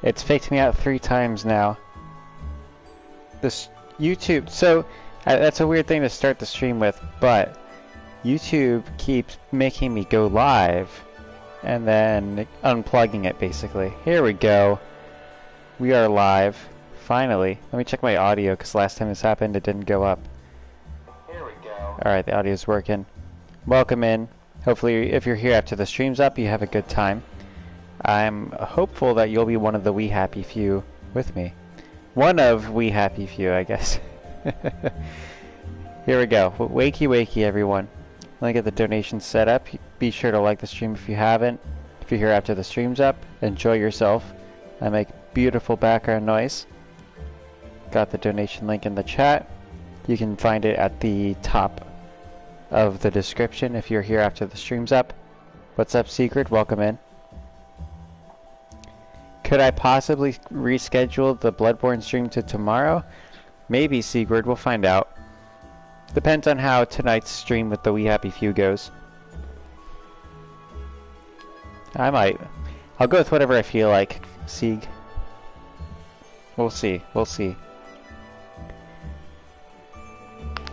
It's faked me out 3 times now. This YouTube, so that's a weird thing to start the stream with, but YouTube keeps making me go live and then unplugging it basically. Here we go. We are live. Finally. Let me check my audio because last time this happened it didn't go up. Here we go. Alright, the audio's working. Welcome in. Hopefully if you're here after the stream's up you have a good time. I'm hopeful that you'll be one of the wee happy few with me. One of wee happy few, I guess. Here we go. Wakey wakey everyone. Let me get the donation set up. Be sure to like the stream if you haven't. If you're here after the stream's up, enjoy yourself. I make beautiful background noise. Got the donation link in the chat. You can find it at the top of the description if you're here after the stream's up. What's up, Secret? Welcome in. Could I possibly reschedule the Bloodborne stream to tomorrow? Maybe, Sigurd. We'll find out. Depends on how tonight's stream with the Wee Happy Few goes. I might. I'll go with whatever I feel like, Sieg. We'll see. We'll see.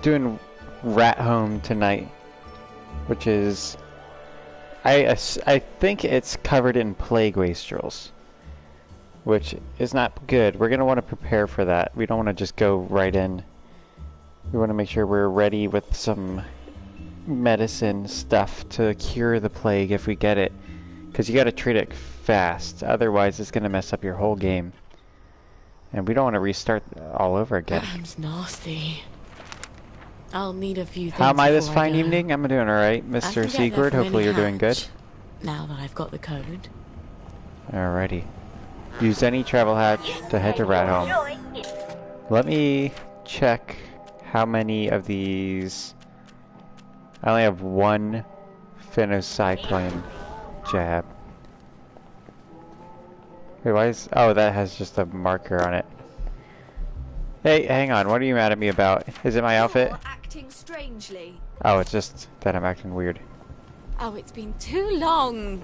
Doing Ratholm tonight, which is... I think it's covered in plague wastrels, which is not good. We're going to want to prepare for that. We don't want to just go right in. We want to make sure we're ready with some medicine stuff to cure the plague if we get it. Because you got to treat it fast. Otherwise it's going to mess up your whole game. And we don't want to restart all over again. That's nasty. I'll need a few things. How am I this fine evening? I'm doing alright, Mr. Sigurd. Hopefully you're doing good. Now that I've got the code. Alrighty. Use any travel hatch to head to Ratholm. Let me check how many of these... I only have one phenocycline jab. Wait, why is... Oh, that has just a marker on it. Hey, hang on. What are you mad at me about? Is it my outfit? You're acting strangely. Oh, it's just that I'm acting weird. Oh, it's been too long.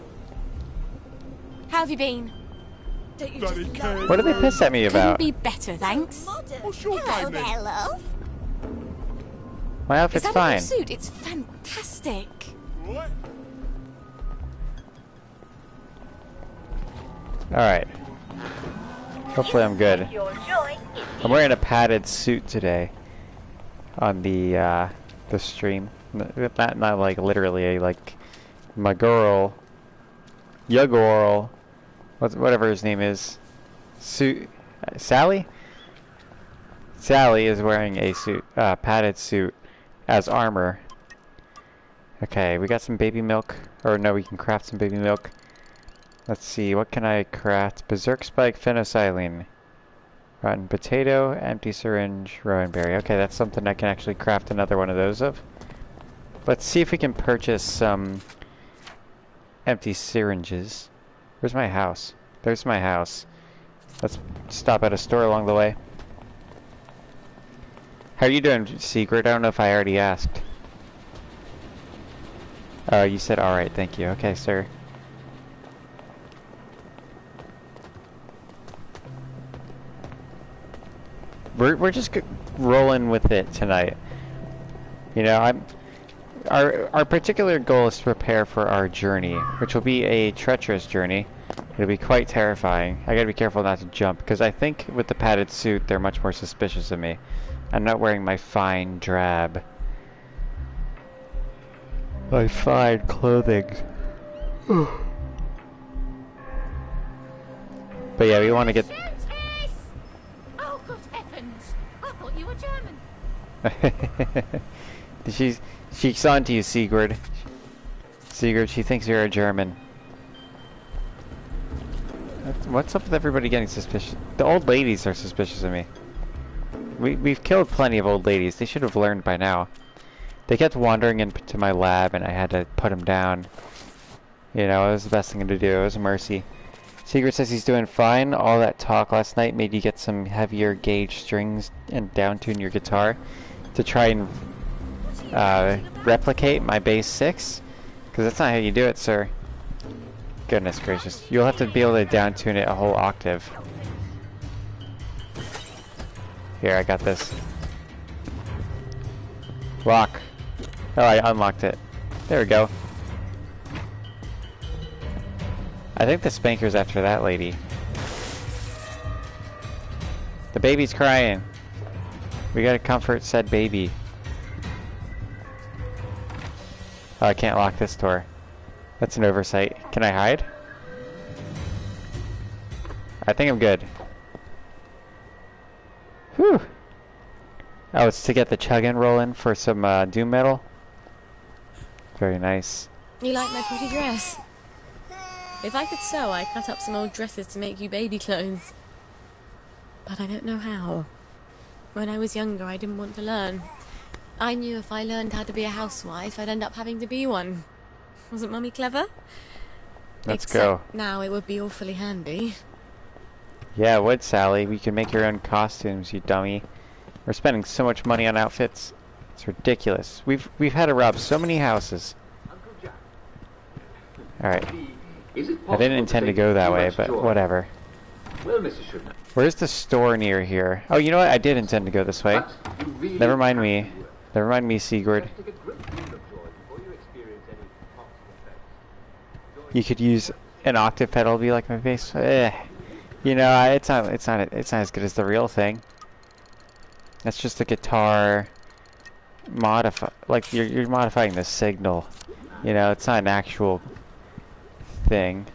How have you been? What do they piss at me about? Couldn't be better, thanks. What's your game then? love. My outfit's Is that fine. a new suit? It's fantastic. What? Alright. Hopefully I'm good. I'm wearing a padded suit today on the stream. Not like literally, like my girl, your girl, whatever his name is, Sally? Sally is wearing a suit, padded suit as armor. Okay, we got some baby milk, or no, we can craft some baby milk. Let's see, what can I craft? Berserk Spike, Phenocylene. Rotten Potato, Empty Syringe, Rowan Berry. Okay, that's something I can actually craft another one of those of. Let's see if we can purchase some empty syringes. Where's my house? There's my house. Let's stop at a store along the way. How are you doing, Secret? I don't know if I already asked. Oh, you said alright, thank you. Okay, sir. We're just rolling with it tonight. You know, our particular goal is to prepare for our journey, which will be a treacherous journey. It'll be quite terrifying. I gotta be careful not to jump, because I think with the padded suit, they're much more suspicious of me. I'm not wearing my fine drab. My fine clothing. But yeah, we want to get... Oh, good heavens! I thought you were German. She's on to you, Sigurd. Sigurd, she thinks you're a German. What's up with everybody getting suspicious? The old ladies are suspicious of me. We've killed plenty of old ladies. They should have learned by now. They kept wandering into my lab and I had to put them down. You know, it was the best thing to do. It was a mercy. Sigurd says he's doing fine. All that talk last night made you get some heavier gauge strings and down-tune your guitar to try and replicate my bass 6? Because that's not how you do it, sir. Goodness gracious. You'll have to be able to down-tune it a whole octave. Here, I got this. Lock. Oh, I unlocked it. There we go. I think the spanker's after that lady. The baby's crying. We gotta comfort said baby. Oh, I can't lock this door. That's an oversight. Can I hide? I think I'm good. Whew! Oh, it's to get the chug-in rolling for some doom metal. Very nice. You like my pretty dress? If I could sew, I'd cut up some old dresses to make you baby clothes. But I don't know how. When I was younger, I didn't want to learn. I knew if I learned how to be a housewife, I'd end up having to be one. Wasn't Mummy clever? Let's go. Except now it would be awfully handy. Yeah, it would, Sally. We can make your own costumes, you dummy. We're spending so much money on outfits. It's ridiculous. We've had to rob so many houses. Alright. I didn't intend to go that way, but whatever. Well, Mrs. Shouldn't. Where's the store near here? Oh, you know what? I did intend to go this way. Never mind me. Never mind me, Sigurd. You could use an octave pedal to be like my bass. You know, it's not as good as the real thing. That's just a guitar modify. Like you're modifying the signal. You know, it's not an actual thing,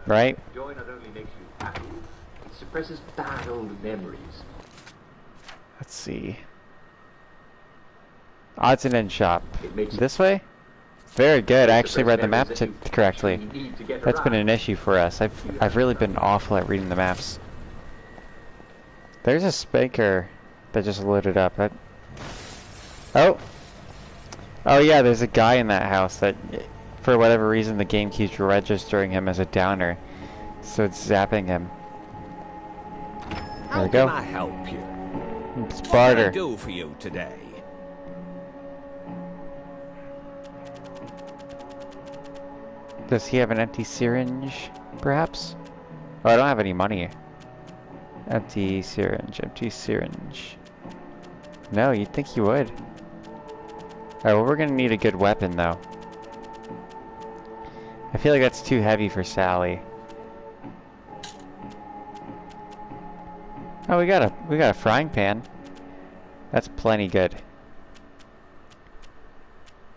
right? Joy not only makes you happy, it suppresses bad old memories. Let's see. Odds and end shop. This way? Very good. I actually read the map correctly. That's been an issue for us. I've really been awful at reading the maps. There's a spanker that just loaded up. Oh yeah, there's a guy in that house that, for whatever reason, the game keeps registering him as a downer, so it's zapping him. There we go. How can I help you? It's What barter. can I do for you today? Does he have an empty syringe, perhaps? Oh, I don't have any money. Empty syringe, empty syringe. No, you'd think he would. Alright, well, we're gonna need a good weapon, though. I feel like that's too heavy for Sally. Oh, we got a frying pan. That's plenty good.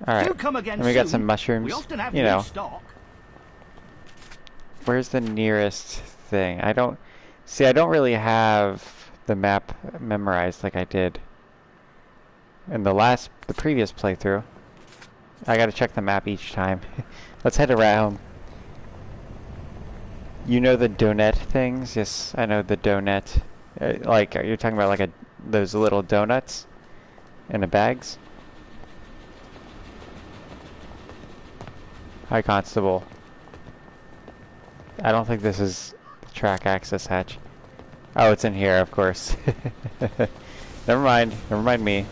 Alright, Do come again and we got soon. some mushrooms, We often have you new know. stock. Where's the nearest thing? I don't really have the map memorized like I did in the previous playthrough. I gotta check the map each time. Let's head to Ratholm. You know the donut things? Yes, I know the donut. Like, you're talking about like those little donuts in the bags? Hi, Constable. I don't think this is the track access hatch. Oh, it's in here, of course. Never mind me.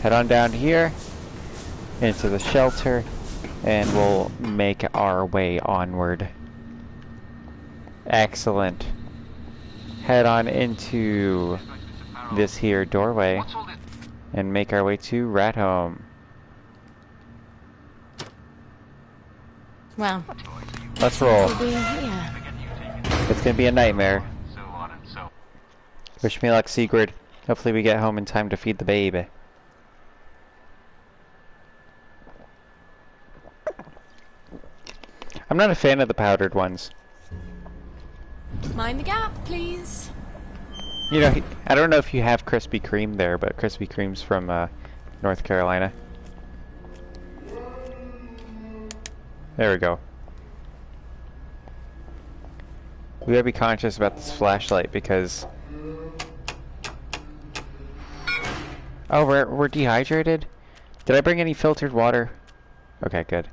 Head on down here, into the shelter, and we'll make our way onward. Excellent. Head on into this here doorway, and make our way to Ratholm. Well, Let's roll. we'll be here. It's gonna be a nightmare. Wish me luck, Sigurd. Hopefully we get home in time to feed the baby. I'm not a fan of the powdered ones. Mind the gap, please. You know, I don't know if you have Krispy Kreme there, but Krispy Kreme's from North Carolina. There we go. We gotta be conscious about this flashlight because... Oh, we're dehydrated? Did I bring any filtered water? Okay, good.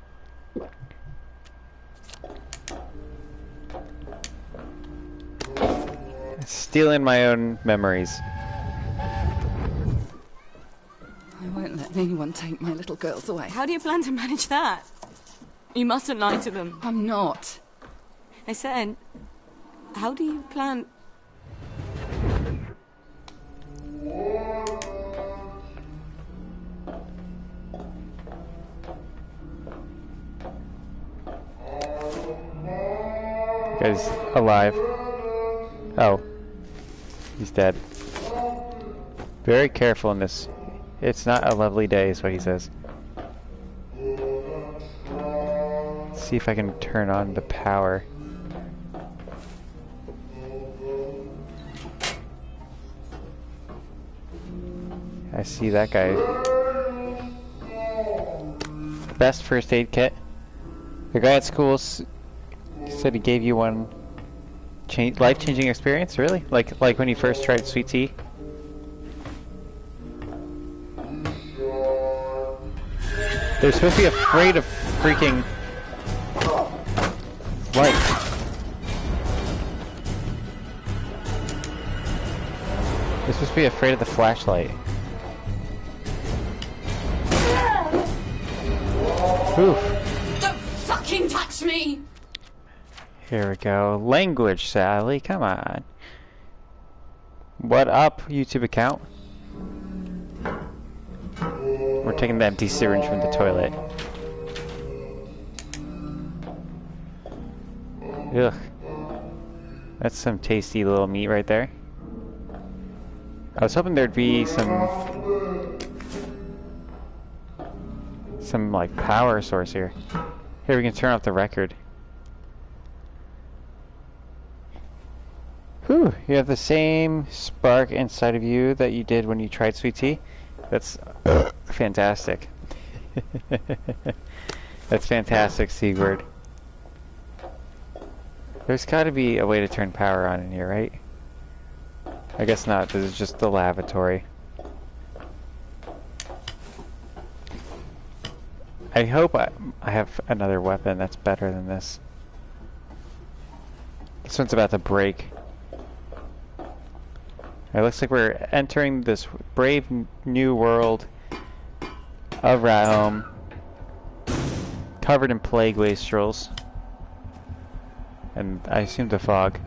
Stealing my own memories. I won't let anyone take my little girls away. How do you plan to manage that? You mustn't lie to them. I'm not. I said, how do you plan... Guy's alive. Oh. He's dead. Very careful in this. It's not a lovely day, is what he says. Let's see if I can turn on the power. I see that guy. Best first aid kit. The guy at school said he gave you one life-changing experience. Really? Like when you first tried sweet tea? They're supposed to be afraid of freaking light. They're supposed to be afraid of the flashlight. Oof. Don't fucking touch me! Here we go. Language, Sally. Come on. What up, YouTube account? We're taking the empty syringe from the toilet. Ugh. That's some tasty little meat right there. I was hoping there'd be some like power source here. Here, we can turn off the record. Whew, you have the same spark inside of you that you did when you tried sweet tea. That's fantastic. That's fantastic, C-word. There's gotta be a way to turn power on in here, right? I guess not, this is just the lavatory. I hope I have another weapon that's better than this. This one's about to break. It looks like we're entering this brave new world of Ratholm, covered in plague wastrels, and I assume the fog.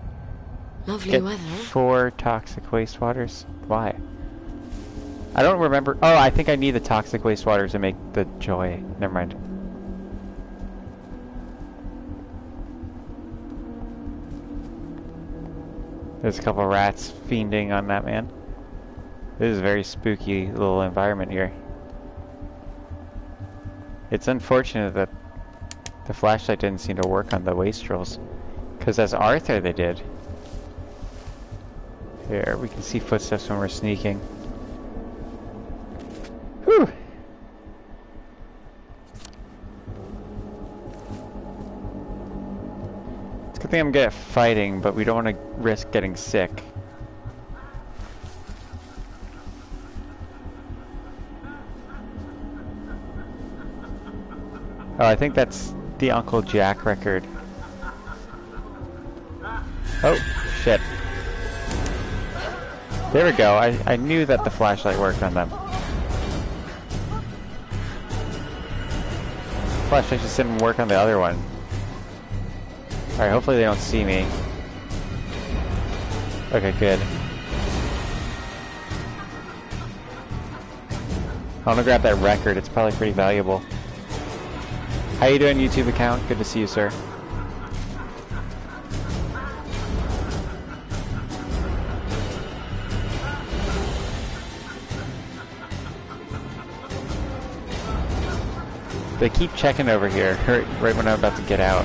Lovely weather. 4 toxic wastewaters. Why? I don't remember. Oh, I think I need the toxic wastewaters to make the joy. Never mind. There's a couple rats fiending on that man. This is a very spooky little environment here. It's unfortunate that the flashlight didn't seem to work on the wastrels, because as Arthur they did. Here, we can see footsteps when we're sneaking. Whew! It's a good thing I'm good at fighting, but we don't want to risk getting sick. Oh, I think that's the Uncle Jack record. Oh, shit. There we go. I knew that the flashlight worked on them. Flashlight just didn't work on the other one. Alright, hopefully they don't see me. Okay, good. I want to grab that record. It's probably pretty valuable. How you doing, YouTube account? Good to see you, sir. They keep checking over here, right when I'm about to get out.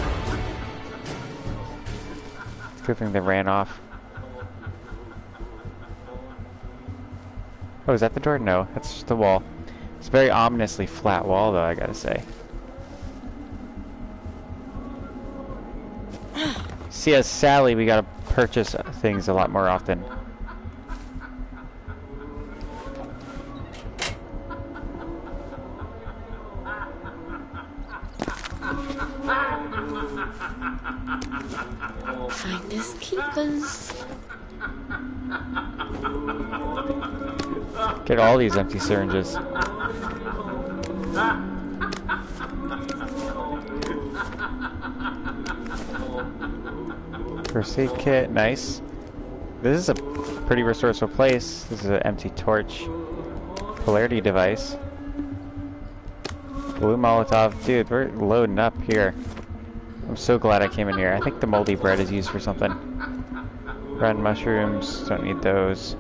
Good thing they ran off. Oh, is that the door? No, that's just the wall. It's a very ominously flat wall, though, I gotta say. See, as Sally, we gotta purchase things a lot more often. Finders keepers. Get all these empty syringes. First aid kit, nice. This is a pretty resourceful place. This is an empty torch. Polarity device. Blue Molotov. Dude, we're loading up here. I'm so glad I came in here. I think the moldy bread is used for something. Red mushrooms. Don't need those.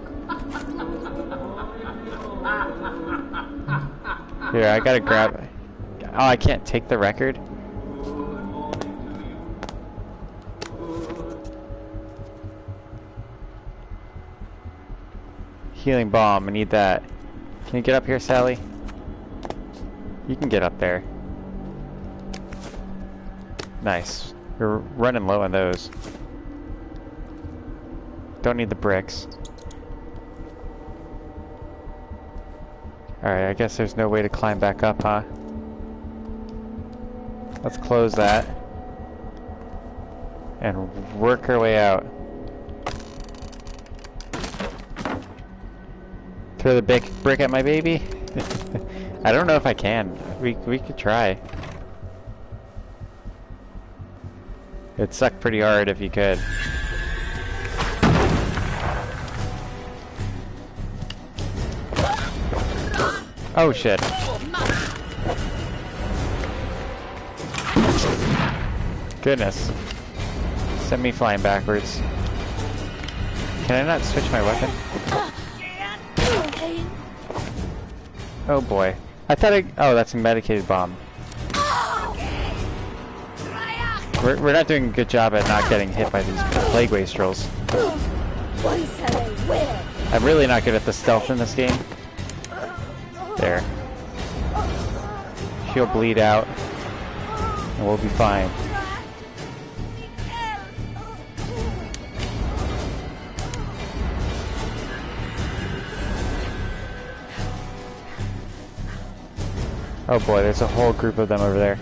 Here, I gotta grab... Oh, I can't take the record? Healing bomb, I need that. Can you get up here, Sally? You can get up there. Nice. We're running low on those. Don't need the bricks. Alright, I guess there's no way to climb back up, huh? Let's close that. And work our way out. Throw the big brick at my baby? I don't know if I can. We could try. It'd suck pretty hard if you could. Oh shit. Goodness. Send me flying backwards. Can I not switch my weapon? Oh boy. I thought oh, that's a medicated bomb. We're not doing a good job at not getting hit by these plague wastrels. I'm really not good at the stealth in this game. There. She'll bleed out. And we'll be fine. Oh boy, there's a whole group of them over there.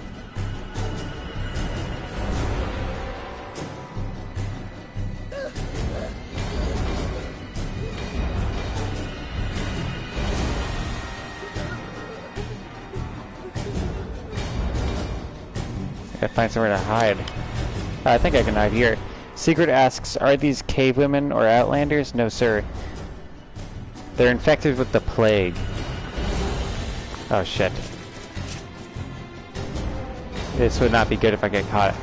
Gotta find somewhere to hide. I think I can hide here. Secret asks, are these cave women or outlanders? No, sir. They're infected with the plague. Oh shit. This would not be good if I get caught.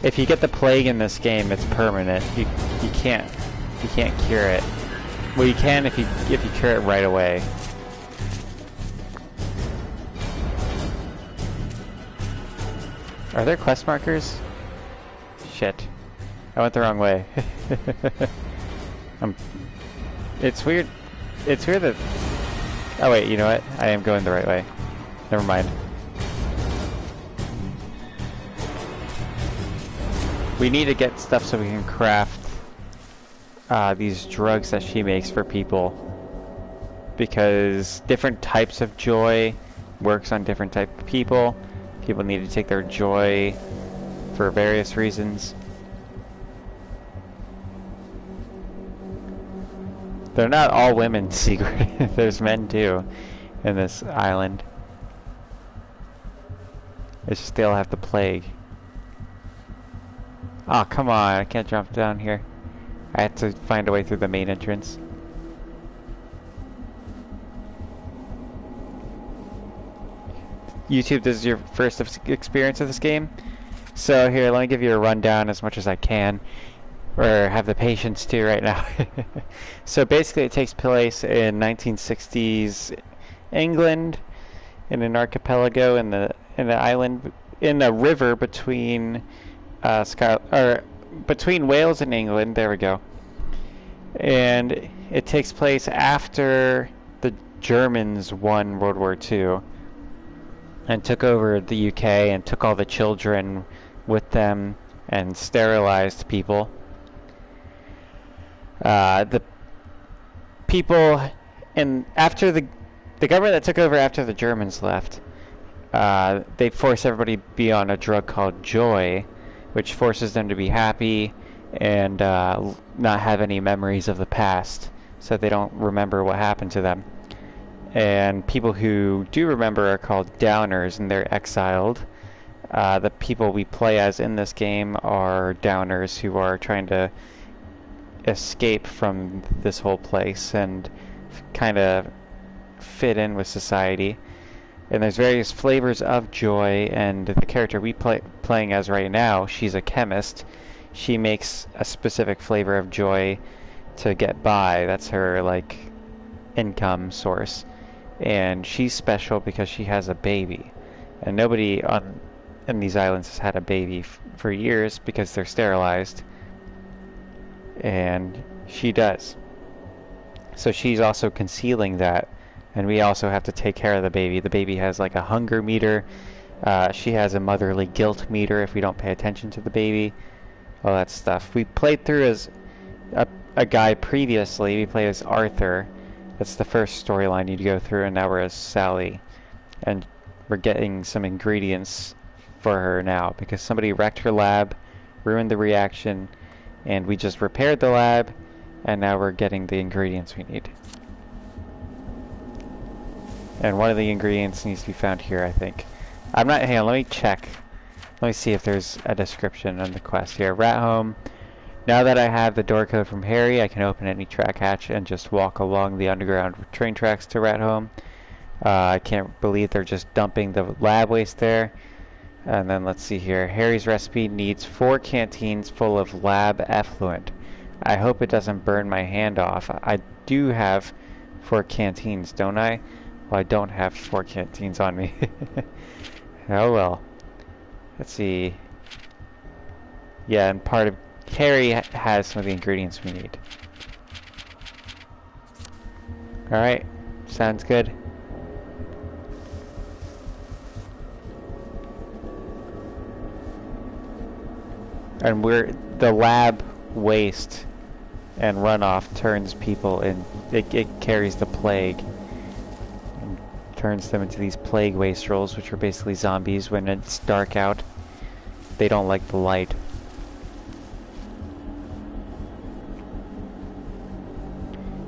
If you get the plague in this game, it's permanent. You can't cure it. Well, you can if you cure it right away. Are there quest markers? Shit. I went the wrong way. It's weird. It's weird that... Oh wait, you know what? I am going the right way. Never mind. We need to get stuff so we can craft these drugs that she makes for people. Because different types of joy works on different type of people. People need to take their joy for various reasons. They're not all women, secret. There's men too in this island. It's just they all have the plague. Oh, come on. I can't jump down here. I have to find a way through the main entrance. YouTube, this is your first experience of this game. So here, let me give you a rundown as much as I can. Or have the patience to right now. So basically it takes place in 1960s England, in an archipelago in the island, in a river between between Wales and England. There we go. And it takes place after the Germans won World War II and took over the UK and took all the children with them and sterilized people. The people, and after the government that took over after the Germans left, they force everybody to be on a drug called joy, which forces them to be happy and not have any memories of the past, so they don't remember what happened to them. And people who do remember are called downers, and they're exiled The people we play as in this game are downers who are trying to escape from this whole place and kind of fit in with society. And there's various flavors of joy, and the character we playing as right now, she's a chemist. She makes a specific flavor of joy to get by. That's her, like, income source. And she's special because she has a baby. And nobody in these islands has had a baby for years because they're sterilized. And she does. So she's also concealing that. And we also have to take care of the baby. The baby has like a hunger meter. She has a motherly guilt meter if we don't pay attention to the baby. All that stuff. We played through as a guy previously. We played as Arthur. That's the first storyline you'd go through, and now we're as Sally. And we're getting some ingredients for her now because somebody wrecked her lab, ruined the reaction, and we just repaired the lab, and now we're getting the ingredients we need. And one of the ingredients needs to be found here, I think. I'm not... Hang on, let me check. Let me see if there's a description on the quest here. Ratholm. Now that I have the door code from Harry, I can open any track hatch and just walk along the underground train tracks to Ratholm. I can't believe they're just dumping the lab waste there. And then let's see here. Harry's recipe needs 4 canteens full of lab effluent. I hope it doesn't burn my hand off. I do have 4 canteens, don't I? Well, I don't have 4 canteens on me. Oh well. Let's see. Yeah, and part of Harry has some of the ingredients we need. Alright, sounds good. And the lab waste and runoff turns people in, it carries the plague. And turns them into these plague wastrels, which are basically zombies when it's dark out. They don't like the light.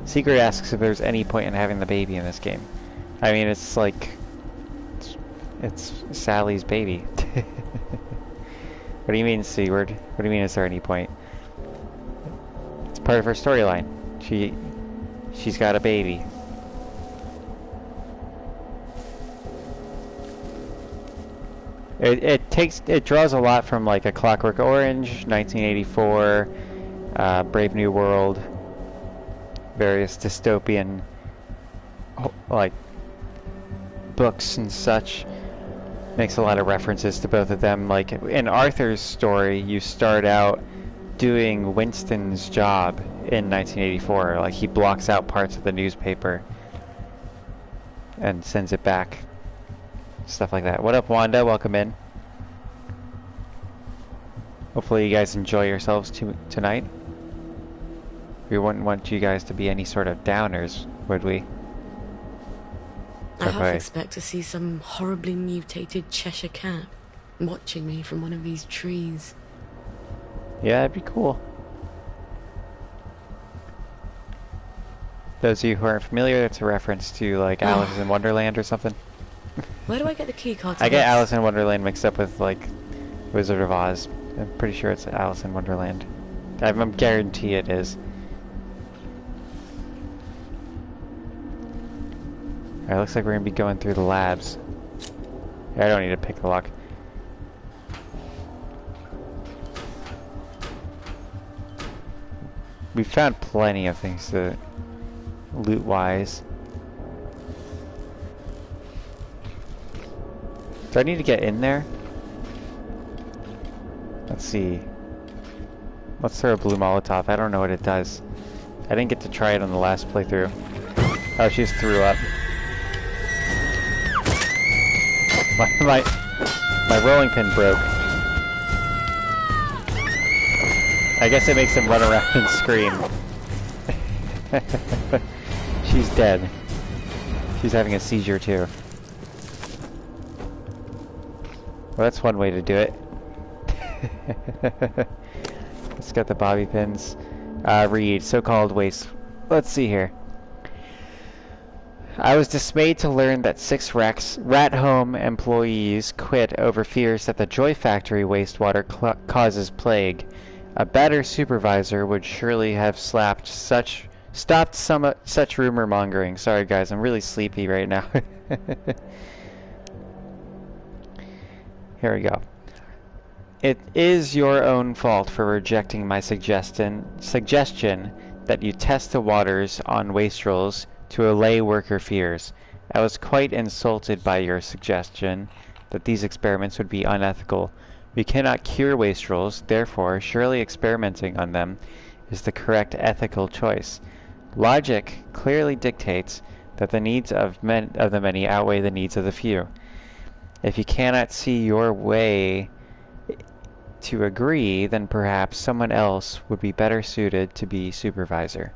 Secret asks if there's any point in having the baby in this game. I mean, it's like... It's Sally's baby. What do you mean, C-word? What do you mean, is there any point? It's part of her storyline. She's got a baby. It draws a lot from like A Clockwork Orange, 1984, Brave New World, various dystopian like books and such. Makes a lot of references to both of them. Like in Arthur's story, you start out doing Winston's job in 1984. Like he blocks out parts of the newspaper and sends it back. Stuff like that. What up, Wanda? Welcome in. Hopefully you guys enjoy yourselves tonight. We wouldn't want you guys to be any sort of downers, would we? I half expect to see some horribly mutated Cheshire cat watching me from one of these trees. Yeah, that'd be cool. Those of you who aren't familiar, that's a reference to like Alice in Wonderland or something. Where do I get the key card? I get Alice in Wonderland mixed up with like Wizard of Oz. I'm pretty sure it's Alice in Wonderland. I guarantee it is. Alright, looks like we're gonna be going through the labs. I don't need to pick the lock. We've found plenty of things to loot-wise. Do I need to get in there? Let's see. Let's throw a blue Molotov. I don't know what it does. I didn't get to try it on the last playthrough. Oh, she just threw up. My rolling pin broke. I guess it makes him run around and scream. She's dead. She's having a seizure too. Well, that's one way to do it. Let's get the bobby pins. Read, so-called waste. Let's see here. I was dismayed to learn that 6 Ratholm employees quit over fears that the Joy Factory wastewater causes plague. A better supervisor would surely have stopped such rumor mongering. Sorry guys, I'm really sleepy right now. Here we go. It is your own fault for rejecting my suggestion that you test the waters on wastrels to allay worker fears. I was quite insulted by your suggestion that these experiments would be unethical. We cannot cure wastrels, therefore surely experimenting on them is the correct ethical choice. Logic clearly dictates that the needs of the many outweigh the needs of the few. If you cannot see your way to agree, then perhaps someone else would be better suited to be supervisor.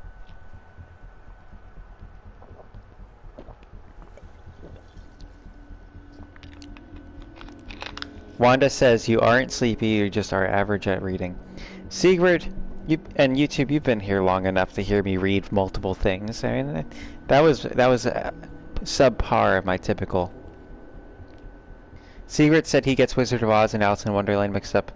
Wanda says you aren't sleepy, you just are average at reading. Sigrid, and YouTube, you've been here long enough to hear me read multiple things. I mean, that was subpar of my typical. Sigrid said he gets Wizard of Oz and Alice in Wonderland mixed up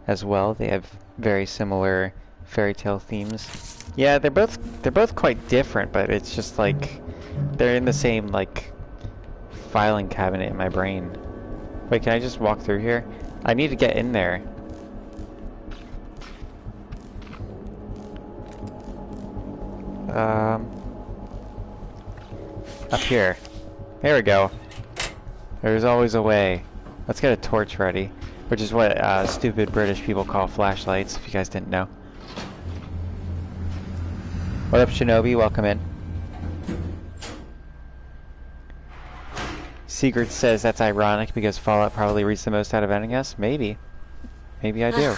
as well. They have very similar fairy tale themes. Yeah, they're both quite different, but it's just like they're in the same like filing cabinet in my brain. Wait, can I just walk through here? I need to get in there. Up here. There we go. There's always a way. Let's get a torch ready. Which is what stupid British people call flashlights, if you guys didn't know. What up, Shinobi? Welcome in. Sigurd says that's ironic because Fallout probably reads the most out of any of us. Maybe. Maybe I do.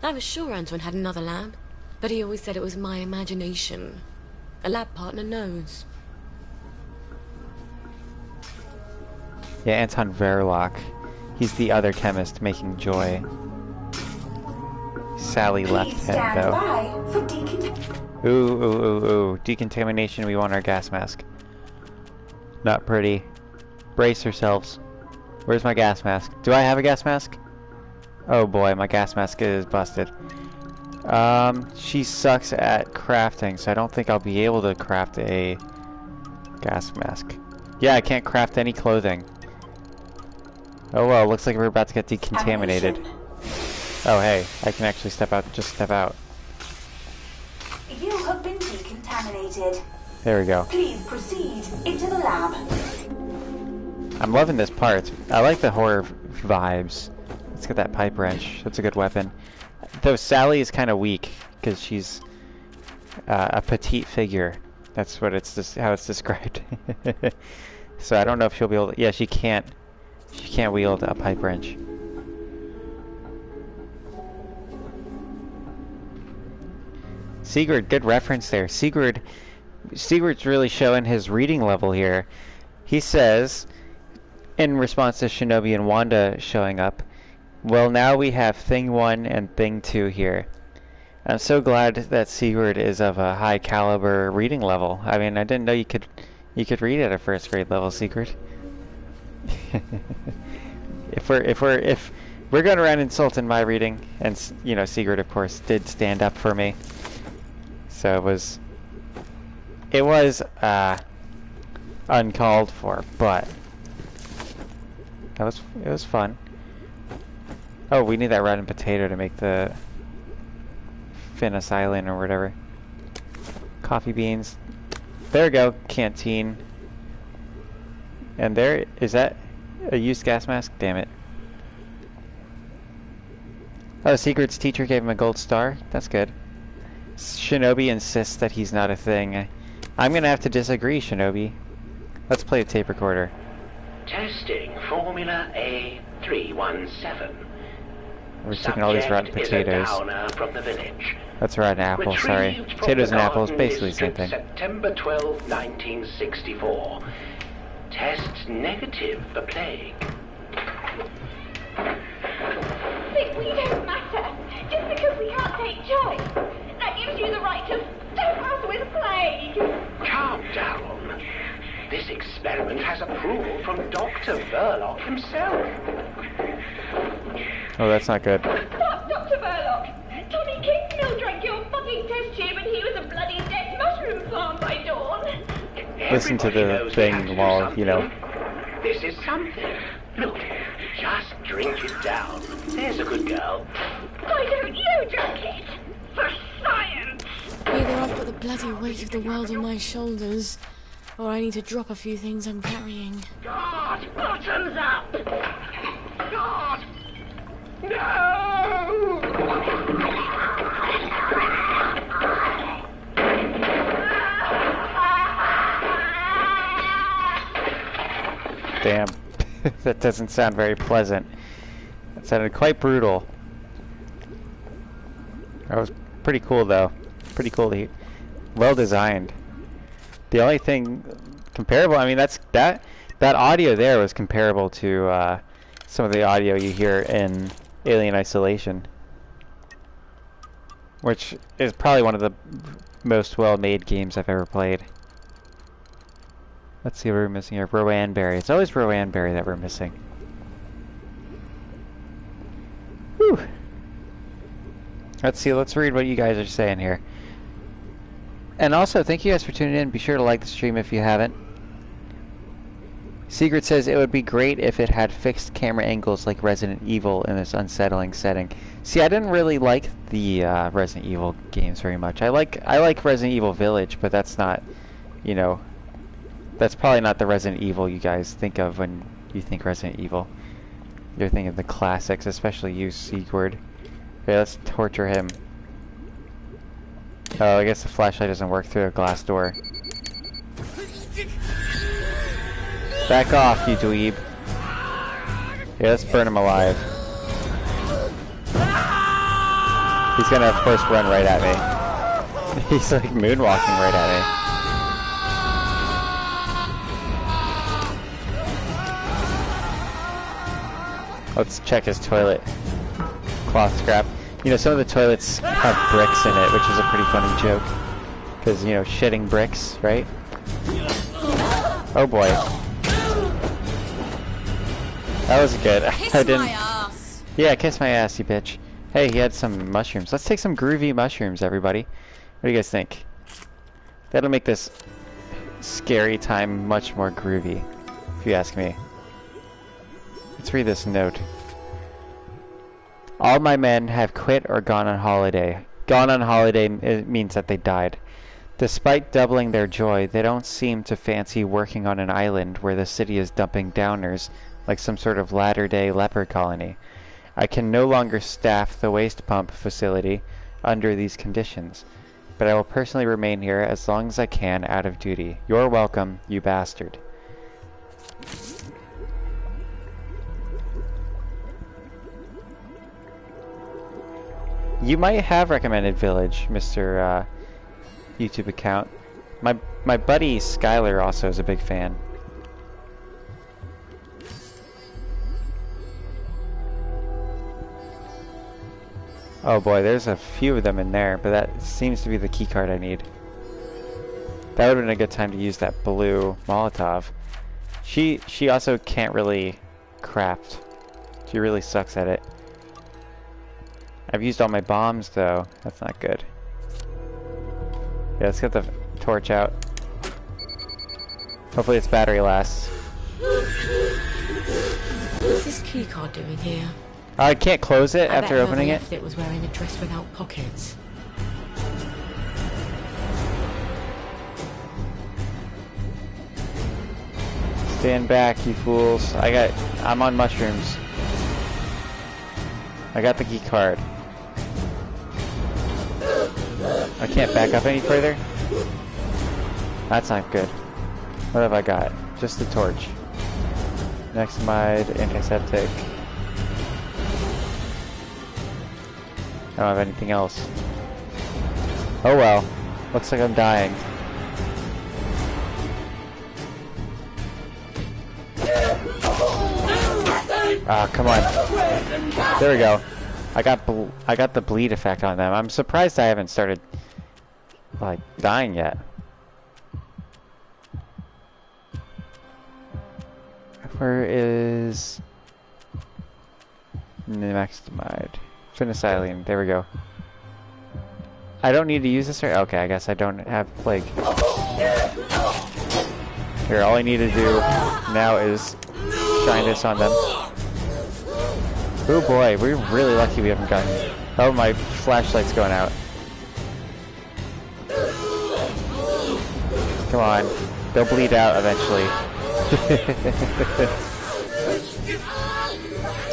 I was sure Anton had another lab, but he always said it was my imagination. A lab partner knows. Yeah, Anton Verloc. He's the other chemist making joy. Sally left him, though. Ooh. Decontamination, we want our gas mask. Not pretty. Brace yourselves. Where's my gas mask? Do I have a gas mask? Oh boy, my gas mask is busted. She sucks at crafting, so I don't think I'll be able to craft a gas mask. Yeah, I can't craft any clothing. Oh well, looks like we're about to get decontaminated. Oh hey, I can actually step out, just step out. You have been decontaminated. There we go. Please proceed into the lab. I'm loving this part. I like the horror vibes. Let's get that pipe wrench. That's a good weapon. Though Sally is kind of weak because she's a petite figure. That's what how it's described. So I don't know if she'll be able to. Yeah, she can't wield a pipe wrench. Sigurd, good reference there. Sigurd's really showing his reading level here. He says, in response to Shinobi and Wanda showing up, well, now we have Thing 1 and Thing 2 here. I'm so glad that Sigurd is of a high caliber reading level. I mean, I didn't know you could read at a first grade level, Sigurd. if we're going around insulting my reading, and you know, Sigurd of course did stand up for me, so it was uncalled for, but it was fun. Oh, we need that rotten potato to make the phenicillin or whatever. Coffee beans. There we go, canteen. And there, is that a used gas mask? Damn it. Oh, Sigurd's teacher gave him a gold star? That's good. Shinobi insists that he's not a thing. I'm gonna have to disagree, Shinobi. Let's play a tape recorder. Testing Formula A317. We're taking all these rotten potatoes. From the village. That's rotten apple, sorry. Potatoes and apples, basically the same thing. September 12, 1964. Tests negative for plague. But we don't matter. Just because we can't take choice. That gives you the right to stop us with plague. Calm down. This experiment has approval from Dr. Verloc himself. Oh, that's not good. Fuck Dr. Verloc! Tommy Kingsmill drank your fucking test tube and he was a bloody dead mushroom farm by dawn. Listen to Everybody the knows we have thing to do while, you know. something. This is something. Look, just drink it down. There's a good girl. Why don't you drink it? For science! Either I've got the bloody weight of the world on my shoulders, or I need to drop a few things I'm carrying. God, bottoms up! God! No! Damn. That doesn't sound very pleasant. That sounded quite brutal. That was pretty cool though. Pretty cool. Well designed. The only thing comparable, I mean, that audio there was comparable to some of the audio you hear in Alien Isolation, which is probably one of the most well-made games I've ever played. Let's see what we're missing here. Rowan Berry. It's always Rowan Berry that we're missing. Whew. Let's see. Let's read what you guys are saying here. And also, thank you guys for tuning in. Be sure to like the stream if you haven't. Secret says it would be great if it had fixed camera angles like Resident Evil in this unsettling setting. See, I didn't really like the Resident Evil games very much. I like Resident Evil Village, but that's not, you know, that's probably not the Resident Evil you guys think of when you think Resident Evil. You're thinking of the classics, especially you, Sigurd. Okay, let's torture him. Oh, I guess the flashlight doesn't work through a glass door. Back off, you dweeb. Yeah, let's burn him alive. He's gonna, of course, run right at me. He's like moonwalking right at me. Let's check his toilet. Cloth scrap. You know, some of the toilets have bricks in it, which is a pretty funny joke. Because, you know, shitting bricks, right? Oh boy. That was good. I didn't. My ass. Yeah, kiss my ass, you bitch. Hey, he had some mushrooms. Let's take some groovy mushrooms, everybody. What do you guys think? That'll make this scary time much more groovy, if you ask me. Let's read this note. All my men have quit or gone on holiday. Gone on holiday means that they died. Despite doubling their joy, they don't seem to fancy working on an island where the city is dumping downers like some sort of latter-day leper colony. I can no longer staff the waste pump facility under these conditions, but I will personally remain here as long as I can out of duty. You're welcome, you bastard. You might have recommended Village, Mr. YouTube account. My buddy Skylar also is a big fan. Oh boy, there's a few of them in there, but that seems to be the keycard I need. That would have been a good time to use that blue Molotov. She also can't really craft. She really sucks at it. I've used all my bombs though. That's not good. Yeah, let's get the torch out. Hopefully its battery lasts. What's this keycard doing here? I can't close it I after bet opening it. whoever left it was wearing a dress without pockets. Stand back, you fools. I'm on mushrooms. I got the key card. I can't back up any further? That's not good. What have I got? Just the torch. Nexamide, antiseptic. I don't have anything else. Oh well. Looks like I'm dying. Ah, come on. There we go. I got the bleed effect on them. I'm surprised I haven't started like dying yet. Where is Maximide? Fitness Island. There we go. I don't need to use this, right? Okay, I guess I don't have plague. Here, all I need to do now is shine this on them. Oh boy, we're really lucky we haven't gotten... Oh, my flashlight's going out. Come on. They'll bleed out eventually.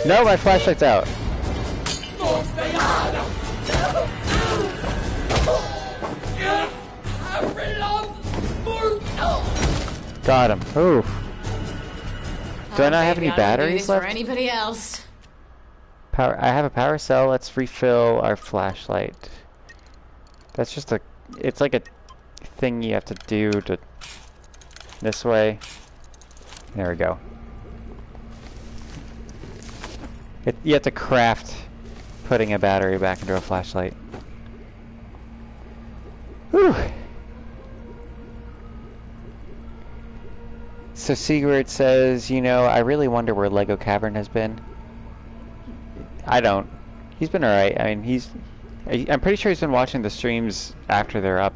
No, my flashlight's out. Got him. Ooh. Do I not have any batteries left? For anybody else. Power. I have a power cell. Let's refill our flashlight. That's just a... It's like a thing you have to do to... This way. There we go. You have to craft putting a battery back into a flashlight. Whew. So Sigurd says, you know, I really wonder where Lego Cavern has been. I don't. He's been alright. I mean, I'm pretty sure he's been watching the streams after they're up.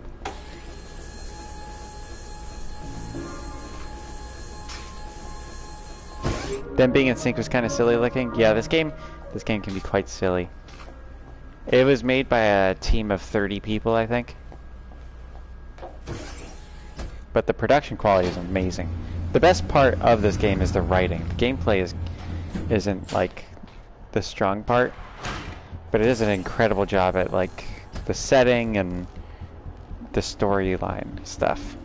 Them being in sync was kind of silly looking. Yeah, this game can be quite silly. It was made by a team of 30 people, I think. But the production quality is amazing. The best part of this game is the writing. The gameplay isn't like the strong part, but it is an incredible job at like the setting and the storyline stuff.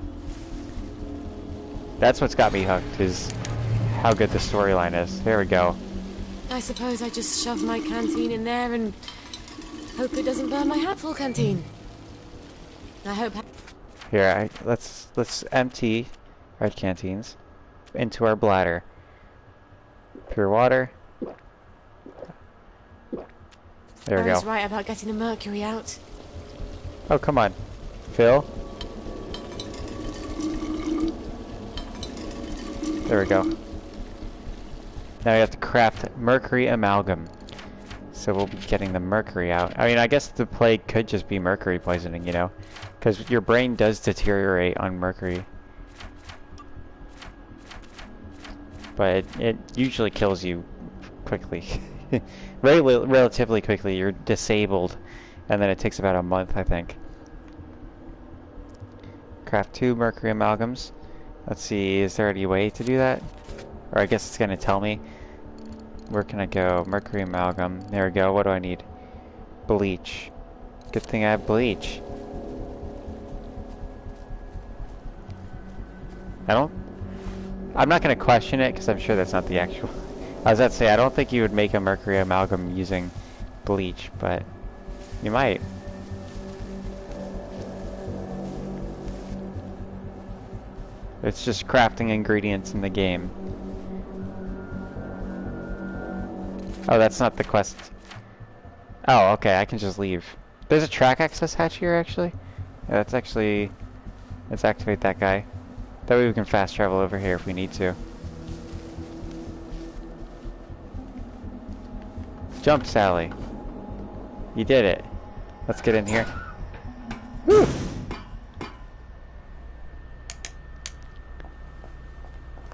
That's what's got me hooked, is how good the storyline is. There we go. I suppose I just shove my canteen in there and hope it doesn't burn my helpful canteen. I hope... Here, let's empty our canteens into our bladder. Pure water. There we go. I was right about getting the mercury out. Oh, come on. Phil. There we go. Now we have to craft mercury amalgam. So we'll be getting the mercury out. I mean, I guess the plague could just be mercury poisoning, you know? Because your brain does deteriorate on mercury. But it usually kills you quickly. Relatively quickly. You're disabled. And then it takes about a month, I think. Craft 2 mercury amalgams. Let's see, is there any way to do that? Or I guess it's going to tell me. Where can I go? Mercury amalgam. There we go. What do I need? Bleach. Good thing I have bleach. I'm not going to question it because I'm sure that's not the actual... I was about to say, I don't think you would make a mercury amalgam using bleach, but you might. It's just crafting ingredients in the game. Oh, that's not the quest. Oh, okay, I can just leave. There's a track access hatch here, actually. Yeah, that's actually... Let's activate that guy. That way we can fast travel over here if we need to. Jump, Sally. You did it. Let's get in here. Woo!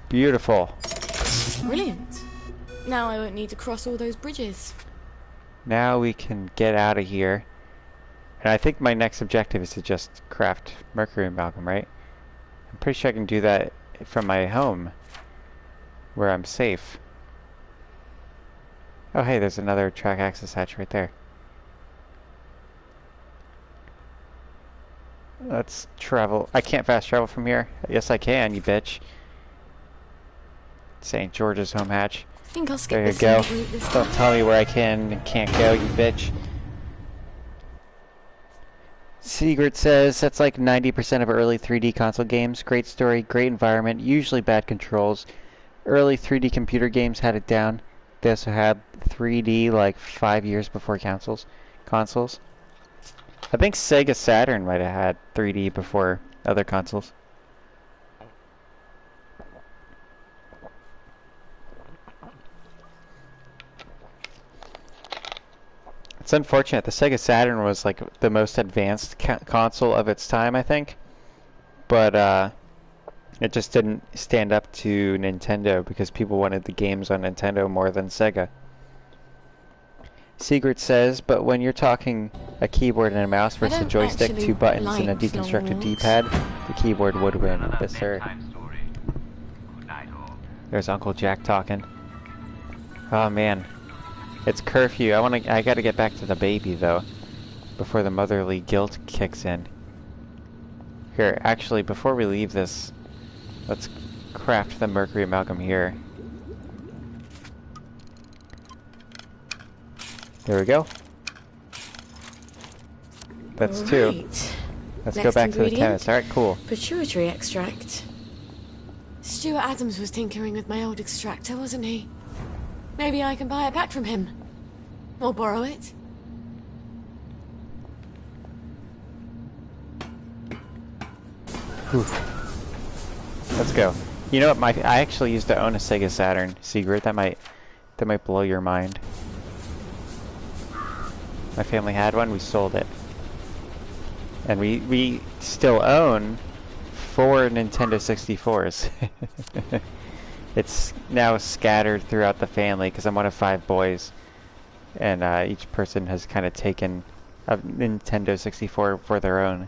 Beautiful. Brilliant. Now I won't need to cross all those bridges. Now we can get out of here. And I think my next objective is to just craft mercury amalgam, right? I'm pretty sure I can do that from my home, where I'm safe. Oh hey, there's another track access hatch right there. Let's travel. I can't fast travel from here. Yes I can, you bitch. St. George's home hatch. I think I'll skip There you this go. route this Don't time. tell me where I can and can't go, you bitch. Sigurd says, that's like 90% of early 3D console games. Great story, great environment, usually bad controls. Early 3D computer games had it down. They also had 3D like 5 years before consoles. I think Sega Saturn might have had 3D before other consoles. It's unfortunate. The Sega Saturn was like the most advanced console of its time, I think. But it just didn't stand up to Nintendo because people wanted the games on Nintendo more than Sega. Sigrid says, but when you're talking a keyboard and a mouse versus a joystick, 2 buttons and a deconstructed D-pad, the keyboard would win. Yes, sir. There's Uncle Jack talking. Oh man, it's curfew. I gotta get back to the baby though, before the motherly guilt kicks in. Here, actually, before we leave this, let's craft the mercury amalgam here. There we go. That's 2. Right. Let's Next go back to the ingredient, chemist. Alright, cool. Pituitary extract. Stuart Adams was tinkering with my old extractor, wasn't he? Maybe I can buy it back from him. Or borrow it. Whew. Let's go. You know what? I actually used to own a Sega Saturn, Sigrid. That might blow your mind. My family had one. We sold it, and we still own 4 Nintendo 64s. It's now scattered throughout the family because I'm one of 5 boys, and each person has kind of taken a Nintendo 64 for their own.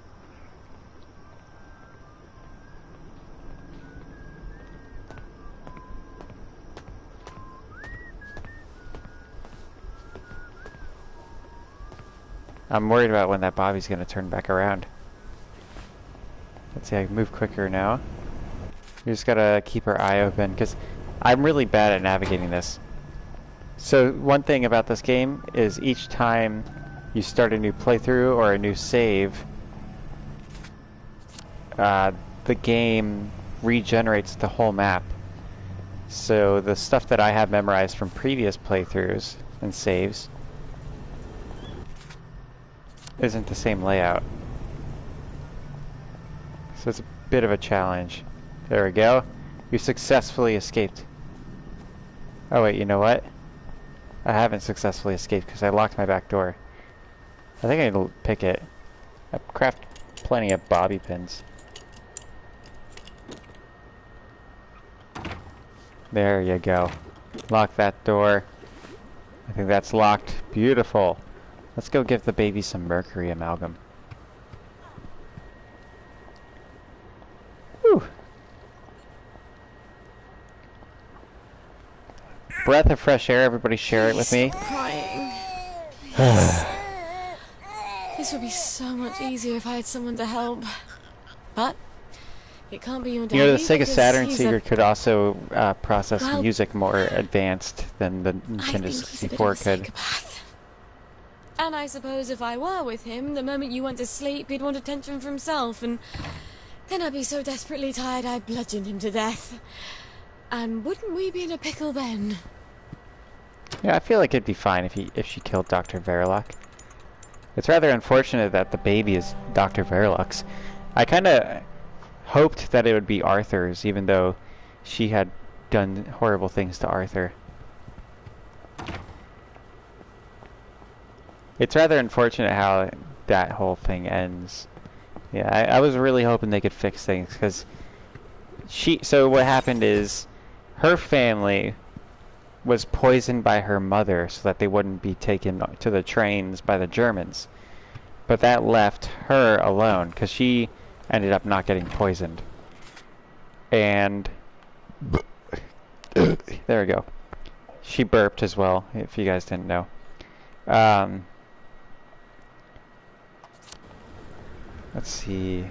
I'm worried about when that Bobby's gonna turn back around. Let's see, I can move quicker now. We just gotta keep our eye open, because I'm really bad at navigating this. So one thing about this game is each time you start a new playthrough or a new save, the game regenerates the whole map. So the stuff that I have memorized from previous playthroughs and saves isn't the same layout. So it's a bit of a challenge. There we go. You successfully escaped. Oh wait, you know what? I haven't successfully escaped because I locked my back door. I think I need to pick it. I craft plenty of bobby pins. There you go. Lock that door. I think that's locked. Beautiful. Let's go give the baby some mercury amalgam. Whew. Breath of fresh air. Everybody share it with me. Crying. This would be so much easier if I had someone to help. But it can't be your daddy. You know, the Sega because Saturn he's Secret could also process Well, music more advanced than the I Nintendo think he's a bit 64 of a could. psychopath. And I suppose if I were with him, the moment you went to sleep, he'd want attention for himself, and then I'd be so desperately tired I'd bludgeon him to death. And wouldn't we be in a pickle then? Yeah, I feel like it'd be fine if she killed Dr. Verloc. It's rather unfortunate that the baby is Dr. Verloc's. I kind of hoped that it would be Arthur's, even though she had done horrible things to Arthur. It's rather unfortunate how that whole thing ends. Yeah, I was really hoping they could fix things, because so what happened is her family was poisoned by her mother so that they wouldn't be taken to the trains by the Germans. But that left her alone, because she ended up not getting poisoned. And there we go. She burped as well, if you guys didn't know. Let's see.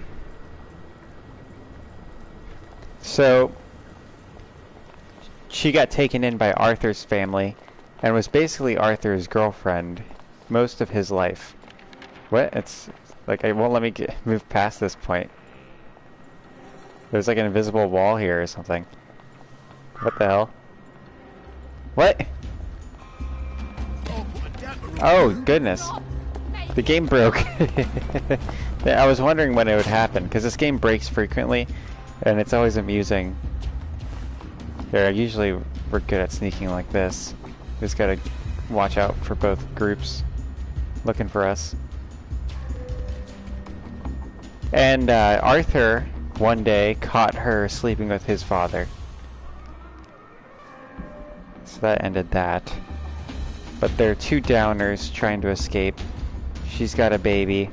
So she got taken in by Arthur's family and was basically Arthur's girlfriend most of his life. What? It's like it won't let me move past this point. There's like an invisible wall here or something. What the hell? What? Oh goodness. The game broke. I was wondering when it would happen, because this game breaks frequently, and it's always amusing. There, usually we're good at sneaking like this. Just gotta watch out for both groups. looking for us. And Arthur, one day, caught her sleeping with his father. So that ended that. But there are two downers trying to escape. She's got a baby.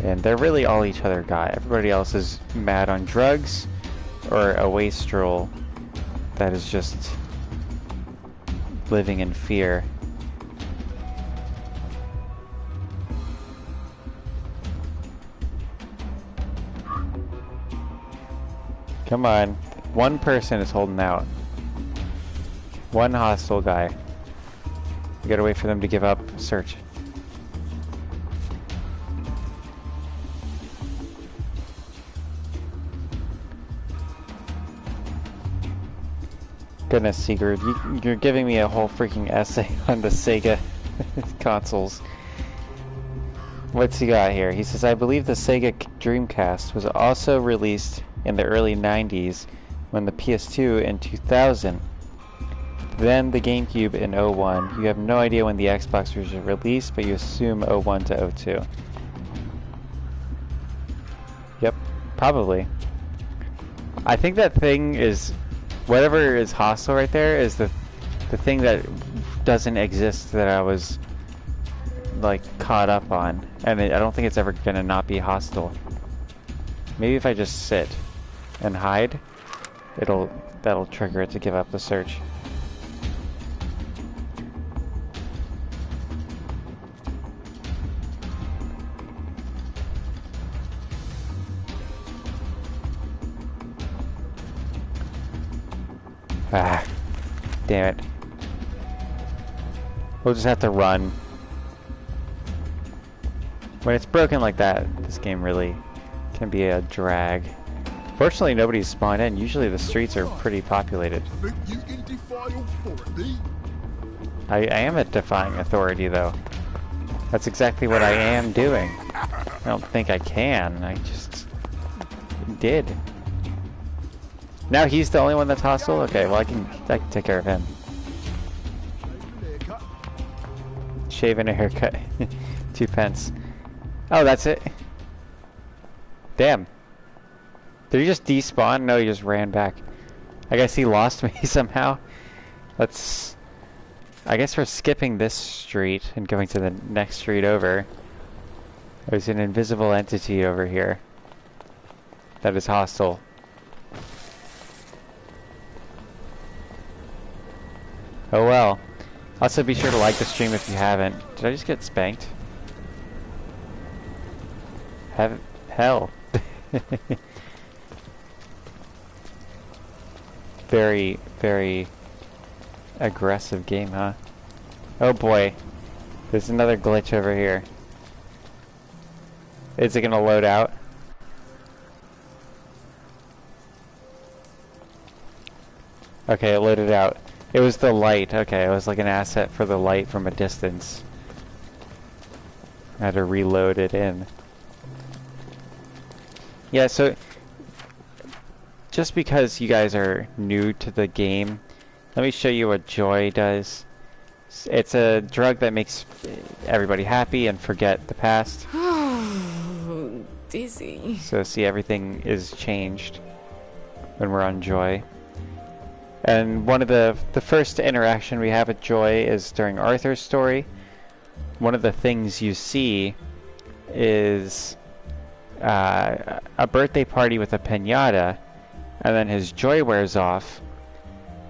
And they're really all each other got. Everybody else is mad on drugs or a wastrel that is just living in fear. Come on. One person is holding out. One hostile guy. We gotta wait for them to give up search. Goodness, Sigurd, you're giving me a whole freaking essay on the Sega consoles. What's he got here? He says, I believe the Sega Dreamcast was also released in the early 90s, when the PS2 in 2000. Then the GameCube in 01. You have no idea when the Xbox was released, but you assume 01 to 02. Yep, probably. I think that thing is... Whatever is hostile right there is the thing that doesn't exist that I was like caught up on, and I don't think it's ever gonna not be hostile. Maybe if I just sit and hide, that'll trigger it to give up the search. Ah, damn it. We'll just have to run. When it's broken like that, this game really can be a drag. Fortunately, nobody's spawned in. Usually the streets are pretty populated. I am at defying authority, though. That's exactly what I am doing. I don't think I can. I just did. Now he's the only one that's hostile? Okay, well I can take care of him. Shave and a haircut. 2 pence. Oh, that's it? Damn. Did he just despawn? No, he just ran back. I guess he lost me somehow. Let's... I guess we're skipping this street and going to the next street over. There's an invisible entity over here that is hostile. Oh well. Also be sure to like the stream if you haven't. Did I just get spanked? Hell. Very, very aggressive game, huh? Oh boy. There's another glitch over here. Is it gonna load out? Okay, it loaded out. It was the light. Okay, it was like an asset for the light from a distance. I had to reload it in. Yeah, so just because you guys are new to the game, let me show you what joy does. It's a drug that makes everybody happy and forget the past. Dizzy. So see, everything is changed when we're on joy. And one of the first interaction we have with Joy is during Arthur's story. One of the things you see is a birthday party with a piñata, and then his joy wears off,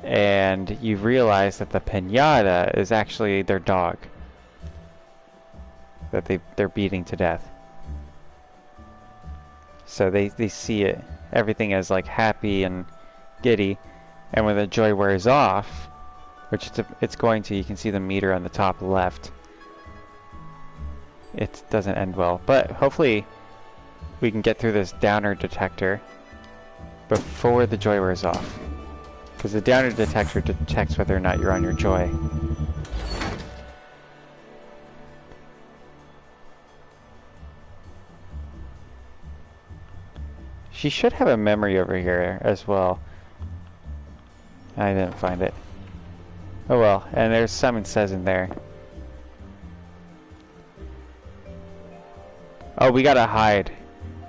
and you realize that the piñata is actually their dog that they're beating to death. So they see it, everything as like happy and giddy. And when the joy wears off, which it's going to, you can see the meter on the top left. It doesn't end well, but hopefully we can get through this downer detector before the joy wears off. Because the downer detector detects whether or not you're on your joy. She should have a memory over here as well. I didn't find it. Oh well, and there's Simon Says in there. Oh, we gotta hide.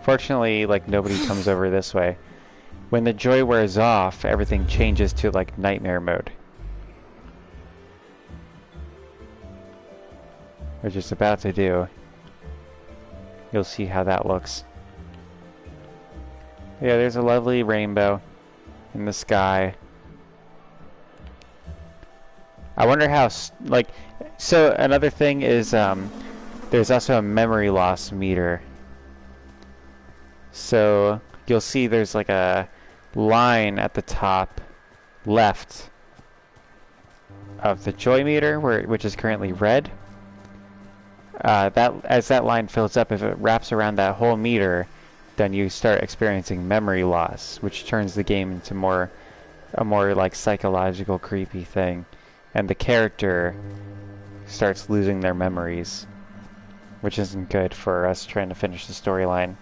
Fortunately, like, nobody comes over this way. When the joy wears off, everything changes to, like, nightmare mode. Which it's about to do. You'll see how that looks. Yeah, there's a lovely rainbow in the sky. I wonder how, like, so another thing is, there's also a memory loss meter. So you'll see there's like a line at the top left of the joy meter, which is currently red. As that line fills up, if it wraps around that whole meter, then you start experiencing memory loss, which turns the game into a more like psychological, creepy thing, and the character starts losing their memories, which isn't good for us trying to finish the storyline.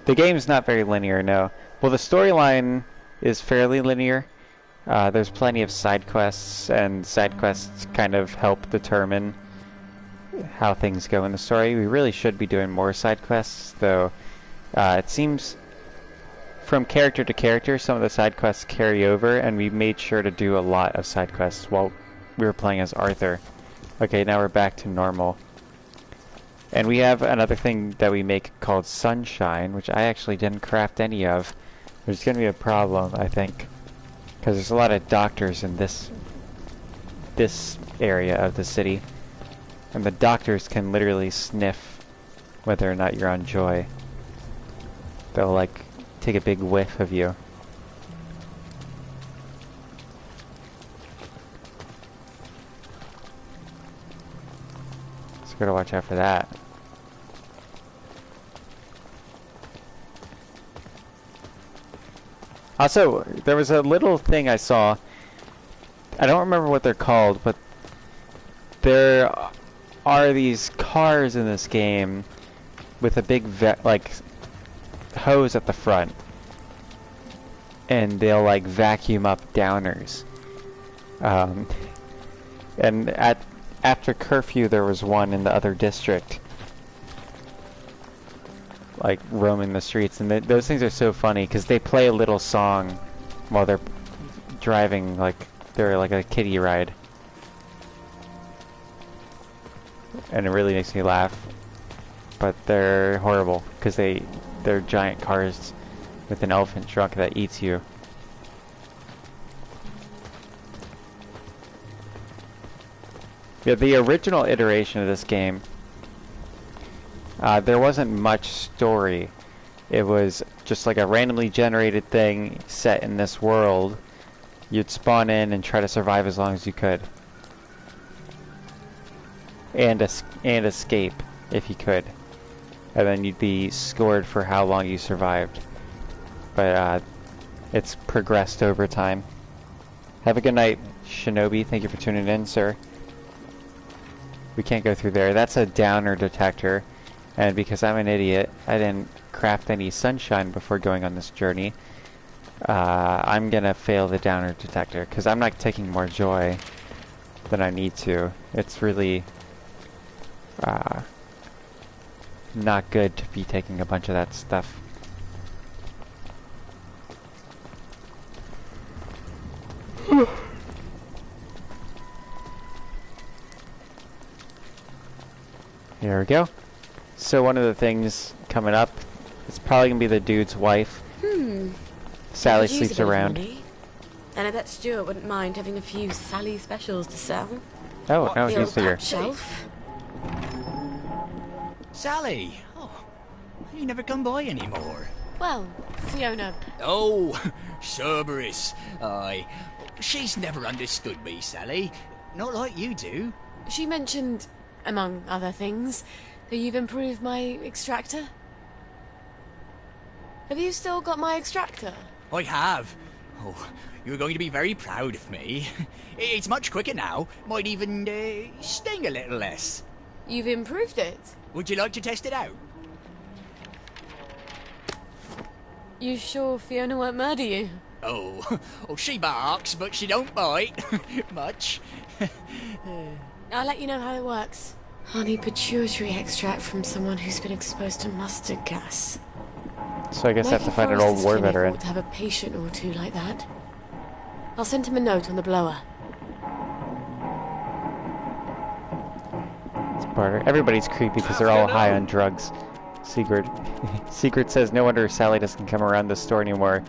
The game's not very linear, no. Well, the storyline is fairly linear. There's plenty of side quests, and side quests kind of help determine how things go in the story. We really should be doing more side quests, though it seems from character to character some of the side quests carry over, and we made sure to do a lot of side quests while we were playing as Arthur. Okay, now we're back to normal. And we have another thing that we make called Sunshine, which I actually didn't craft any of. There's going to be a problem, I think, because there's a lot of doctors in this area of the city. And the doctors can literally sniff whether or not you're on joy. They'll, like, take a big whiff of you. So gotta watch out for that. Also, there was a little thing I saw. I don't remember what they're called, but there are these cars in this game with a big like hose at the front, and they'll like vacuum up downers. And after curfew, there was one in the other district, like roaming the streets, and those things are so funny because they play a little song while they're driving, like they're like a kiddie ride, and it really makes me laugh. But they're horrible because they're giant cars with an elephant trunk that eats you. Yeah, the original iteration of this game, there wasn't much story. It was just like a randomly generated thing set in this world. You'd spawn in and try to survive as long as you could. And escape if you could. And then you'd be scored for how long you survived. But it's progressed over time. Have a good night, Shinobi. Thank you for tuning in, sir. We can't go through there. That's a downer detector. And because I'm an idiot, I didn't craft any sunshine before going on this journey. I'm gonna fail the downer detector because I'm not taking more joy than I need to. It's really not good to be taking a bunch of that stuff. Here we go. So one of the things coming up, it's probably gonna be the dude's wife. Sally sleeps around. And I bet Stuart wouldn't mind having a few Sally specials to sell. Oh, no, he's here. Shelf. Sally! Oh, you never come by anymore. Well, Fiona. Oh, Cerberus. Aye. She's never understood me, Sally. Not like you do. She mentioned, among other things, that you've improved my extractor. Have you still got my extractor? I have. Oh, you're going to be very proud of me. It's much quicker now. Might even sting a little less. You've improved it? Would you like to test it out? You sure Fiona won't murder you? Oh, she barks, but she don't bite. Much. I'll let you know how it works. I'll need pituitary extract from someone who's been exposed to mustard gas. So I guess I have to find an old war veteran. To have a patient or two like that. I'll send him a note on the blower. It's barter. Everybody's creepy because they're all high on drugs. Secret. Secret says no wonder Sally doesn't come around the store anymore.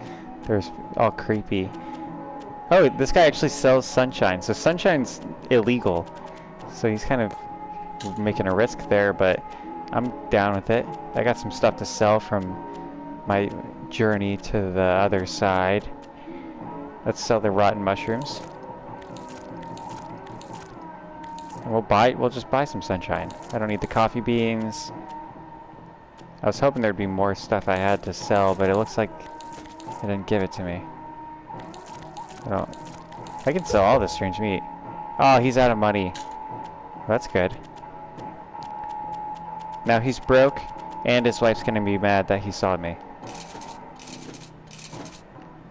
They're all creepy. Oh, this guy actually sells sunshine. So sunshine's illegal. So he's kind of making a risk there, but I'm down with it. I got some stuff to sell from my journey to the other side. Let's sell the rotten mushrooms. And we'll just buy some sunshine. I don't need the coffee beans. I was hoping there'd be more stuff I had to sell, but it looks like they didn't give it to me. I can sell all this strange meat. Oh, he's out of money. That's good. Now he's broke, and his wife's gonna be mad that he saw me.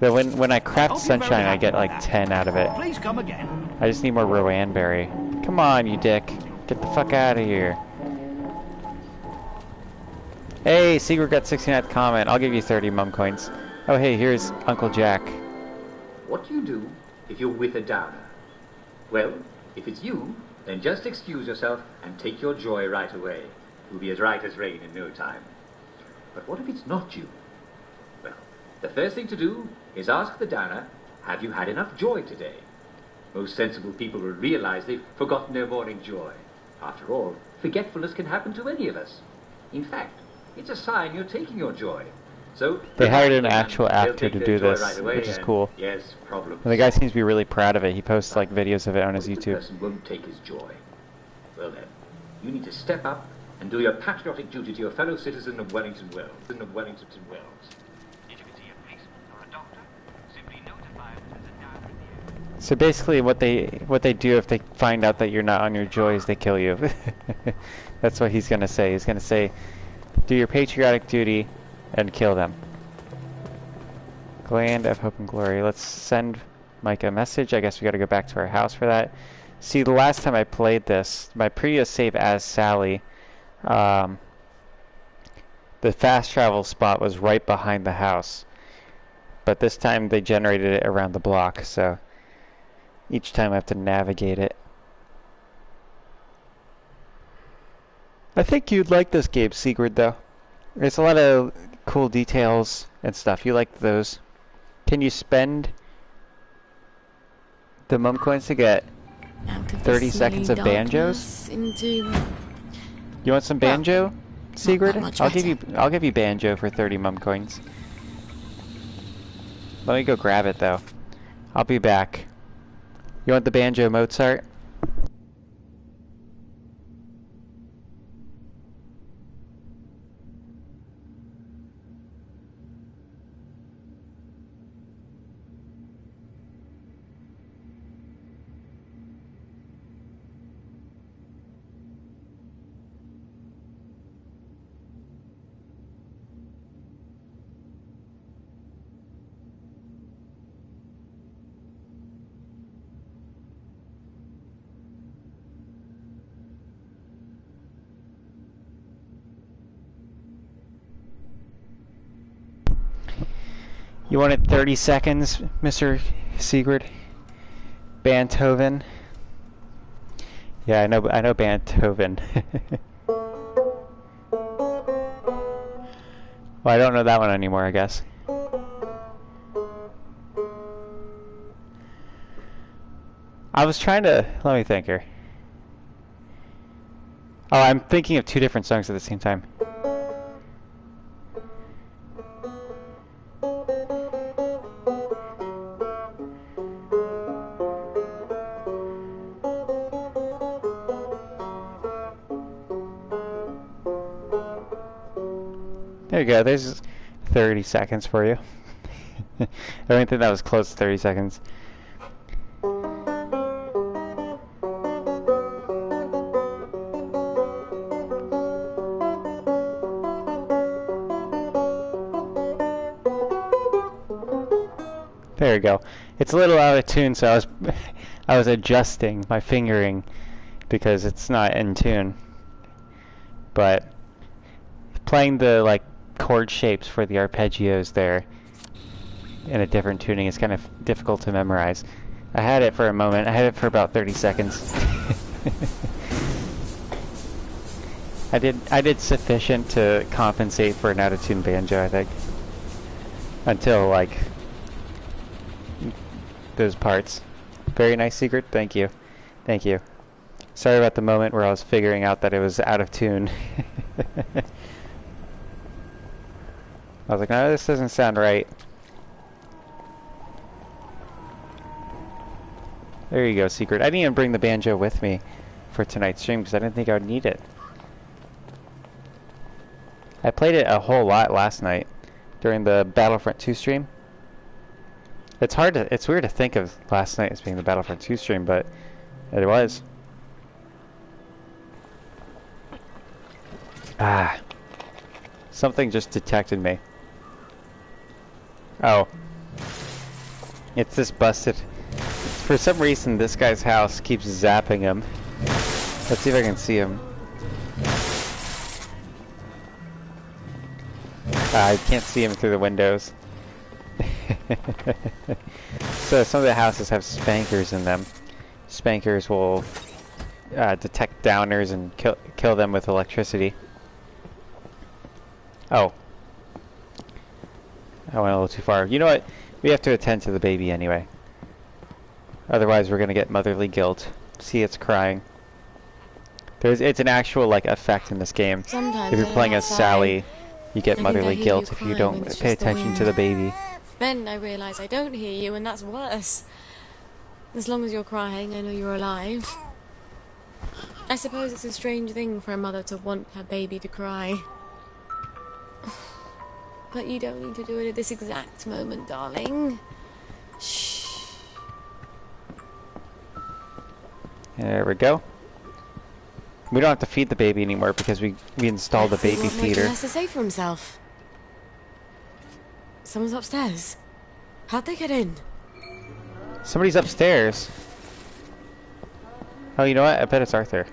But when I craft sunshine, I get like 10 out of it. Please come again. I just need more Rowan berry. Come on, you dick. Get the fuck out of here. Hey, Secret got 69th comment. I'll give you 30 mum coins. Oh, hey, here's Uncle Jack. What do you do if you're with a downer? Well, if it's you, then just excuse yourself and take your joy right away. You'll be as right as rain in no time. But what if it's not you? Well, the first thing to do is ask the downer, have you had enough joy today? Most sensible people will realize they've forgotten their morning joy. After all, forgetfulness can happen to any of us. In fact, it's a sign you're taking your joy. So they hired an actual actor to do this, right which is cool. Yes, problem. And the guy seems to be really proud of it. He posts like videos of it on his YouTube. The person won't take his joy. Well then, you need to step up and do your patriotic duty to your fellow citizen of Wellington Wells. If you can see a policeman or a doctor, simply notify them there's a downer in the area. So basically, what they do if they find out that you're not on your joy is they kill you. That's what he's gonna say. He's gonna say, do your patriotic duty and kill them. Land of Hope and Glory. Let's send Mike a message. I guess we gotta go back to our house for that. See, the last time I played this, my previous save as Sally, the fast travel spot was right behind the house. But this time they generated it around the block, so each time I have to navigate it. I think you'd like this game, Sigurd, though. There's a lot of cool details and stuff. You like those. Can you spend the mum coins to get 30 seconds of banjos? You want some banjo, Sigurd? I'll give you banjo for 30 mum coins. Let me go grab it though. I'll be back. You want the banjo, Mozart? You wanted 30 seconds, Mr. Sigurd? Beethoven? Yeah, I know Beethoven. Well, I don't know that one anymore, I guess. I was trying to... Let me think here. Oh, I'm thinking of two different songs at the same time. There you go, there's 30 seconds for you. I don't think that was close to 30 seconds. There we go. It's a little out of tune, so I was adjusting my fingering because it's not in tune. But playing the like chord shapes for the arpeggios there in a different tuning is kind of difficult to memorize. I had it for a moment. I had it for about 30 seconds. I did sufficient to compensate for an out-of-tune banjo, I think. Until, like, those parts. Very nice secret. Thank you. Thank you. Sorry about the moment where I was figuring out that it was out of tune. I was like, no, this doesn't sound right. There you go, secret. I didn't even bring the banjo with me for tonight's stream because I didn't think I would need it. I played it a whole lot last night during the Battlefront 2 stream. It's weird to think of last night as being the Battlefront 2 stream, but it was. Ah. Something just detected me. Oh. It's this busted. For some reason, this guy's house keeps zapping him. Let's see if I can see him. I can't see him through the windows. So some of the houses have spankers in them. Spankers will detect downers and kill them with electricity. Oh. I went a little too far. You know what? We have to attend to the baby anyway. Otherwise we're gonna get motherly guilt. See, it's crying. It's an actual like effect in this game. Sometimes if you're playing as outside, Sally, you get I motherly think I hear guilt you if you crying don't when it's pay just the attention to wind. the baby. Then I realise I don't hear you, and that's worse. As long as you're crying, I know you're alive. I suppose it's a strange thing for a mother to want her baby to cry. But you don't need to do it at this exact moment, darling. Shh. There we go. We don't have to feed the baby anymore because we installed the Let's see baby what Mikey feeder. has to say for himself. Someone's upstairs. How'd they get in? Somebody's upstairs. Oh, you know what? I bet it's Arthur.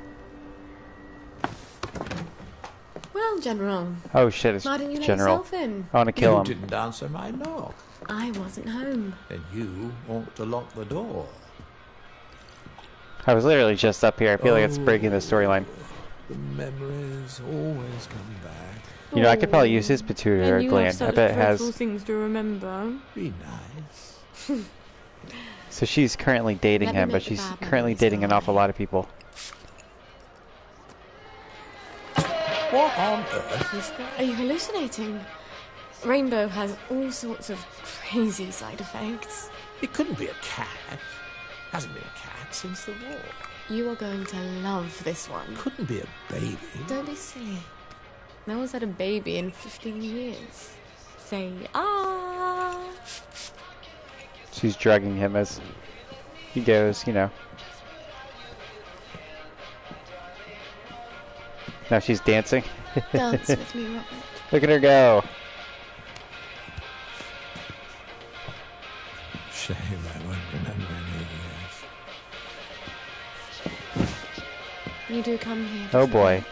Well, General. Oh shit, it's Why didn't you let General. yourself in? I want to kill You him. didn't answer my knock. I wasn't home. Then you ought to lock the door. I was literally just up here. I feel like it's breaking the storyline. The memories always come back. You know, I could probably use his pituitary And you have gland. I such bet it dreadful has. things to remember. Be nice. So she's currently dating Let me him, but make the she's bad currently memories dating go an awful away. lot of people. What on earth is that? Are you hallucinating? Rainbow has all sorts of crazy side effects. It couldn't be a cat. Hasn't been a cat since the war. You are going to love this one. Couldn't be a baby. Don't be silly. No one's had a baby in 15 years. Say, ah. She's drugging him as he goes, you know. Now she's dancing. Dance with me, Robert. Look at her go. Shame I won't remember any of this. You do come here. Oh boy.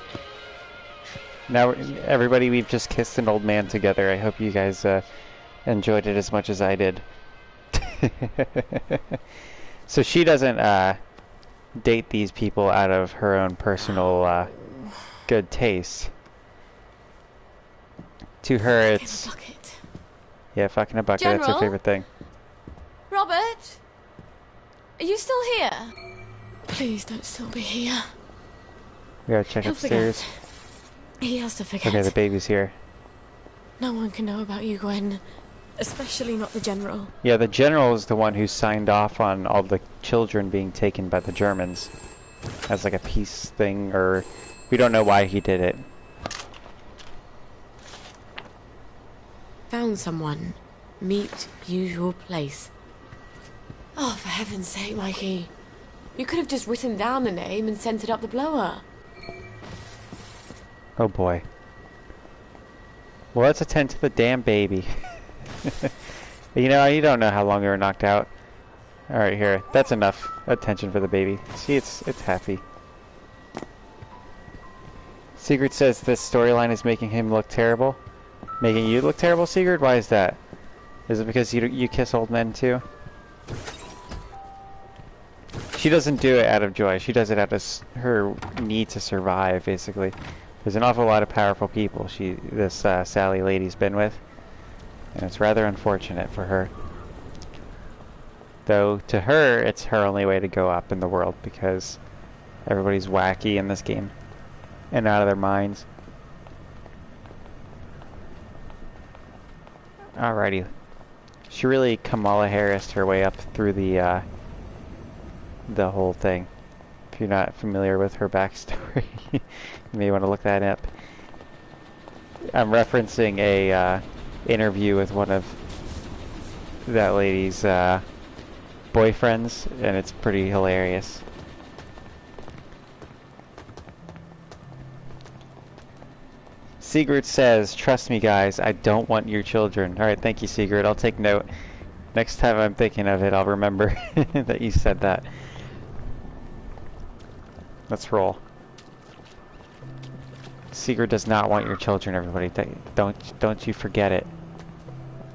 Now, everybody, we've just kissed an old man together. I hope you guys enjoyed it as much as I did. So she doesn't date these people out of her own personal good taste. To her, it's... Bucket. Yeah, fucking a bucket. That's her General? favorite thing. Robert? Are you still here? Please don't still be here. We gotta check He'll upstairs. forget. He has to forget. Okay, the baby's here. No one can know about you, Gwen. Especially not the General. Yeah, the general is the one who signed off on all the children being taken by the Germans. As like a peace thing, or... We don't know why he did it. Found someone. Meet usual place. Oh, for heaven's sake, Mikey. You could have just written down the name and sent it up the blower. Oh boy. Well, let's attend to the damn baby. You know, you don't know how long they were knocked out. Alright, here. That's enough attention for the baby. See, it's happy. Sigurd says this storyline is making him look terrible. Making you look terrible, Sigurd? Why is that? Is it because you kiss old men too? She doesn't do it out of joy. She does it out of her need to survive, basically. There's an awful lot of powerful people this Sally lady's been with, and it's rather unfortunate for her. Though, to her, it's her only way to go up in the world, because everybody's wacky in this game, and out of their minds. Alrighty. She really Kamala Harris'd her way up through the whole thing. If you're not familiar with her backstory, you may want to look that up. I'm referencing a interview with one of that lady's boyfriends, and it's pretty hilarious. Sigurd says, "Trust me, guys, I don't want your children." Alright, thank you, Sigurd. I'll take note. Next time I'm thinking of it, I'll remember that you said that. Let's roll. Sigurd does not want your children, everybody. Don't you forget it.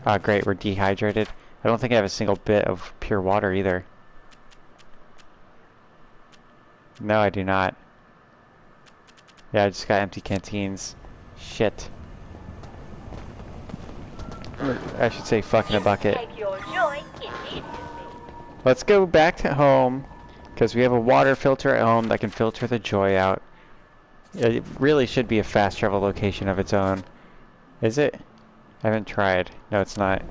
Ah, great, we're dehydrated. I don't think I have a single bit of pure water either. No, I do not. Yeah, I just got empty canteens. Shit. I should say fuck in a bucket. Let's go back to home, because we have a water filter at home that can filter the joy out. It really should be a fast travel location of its own. Is it? I haven't tried. No, it's not.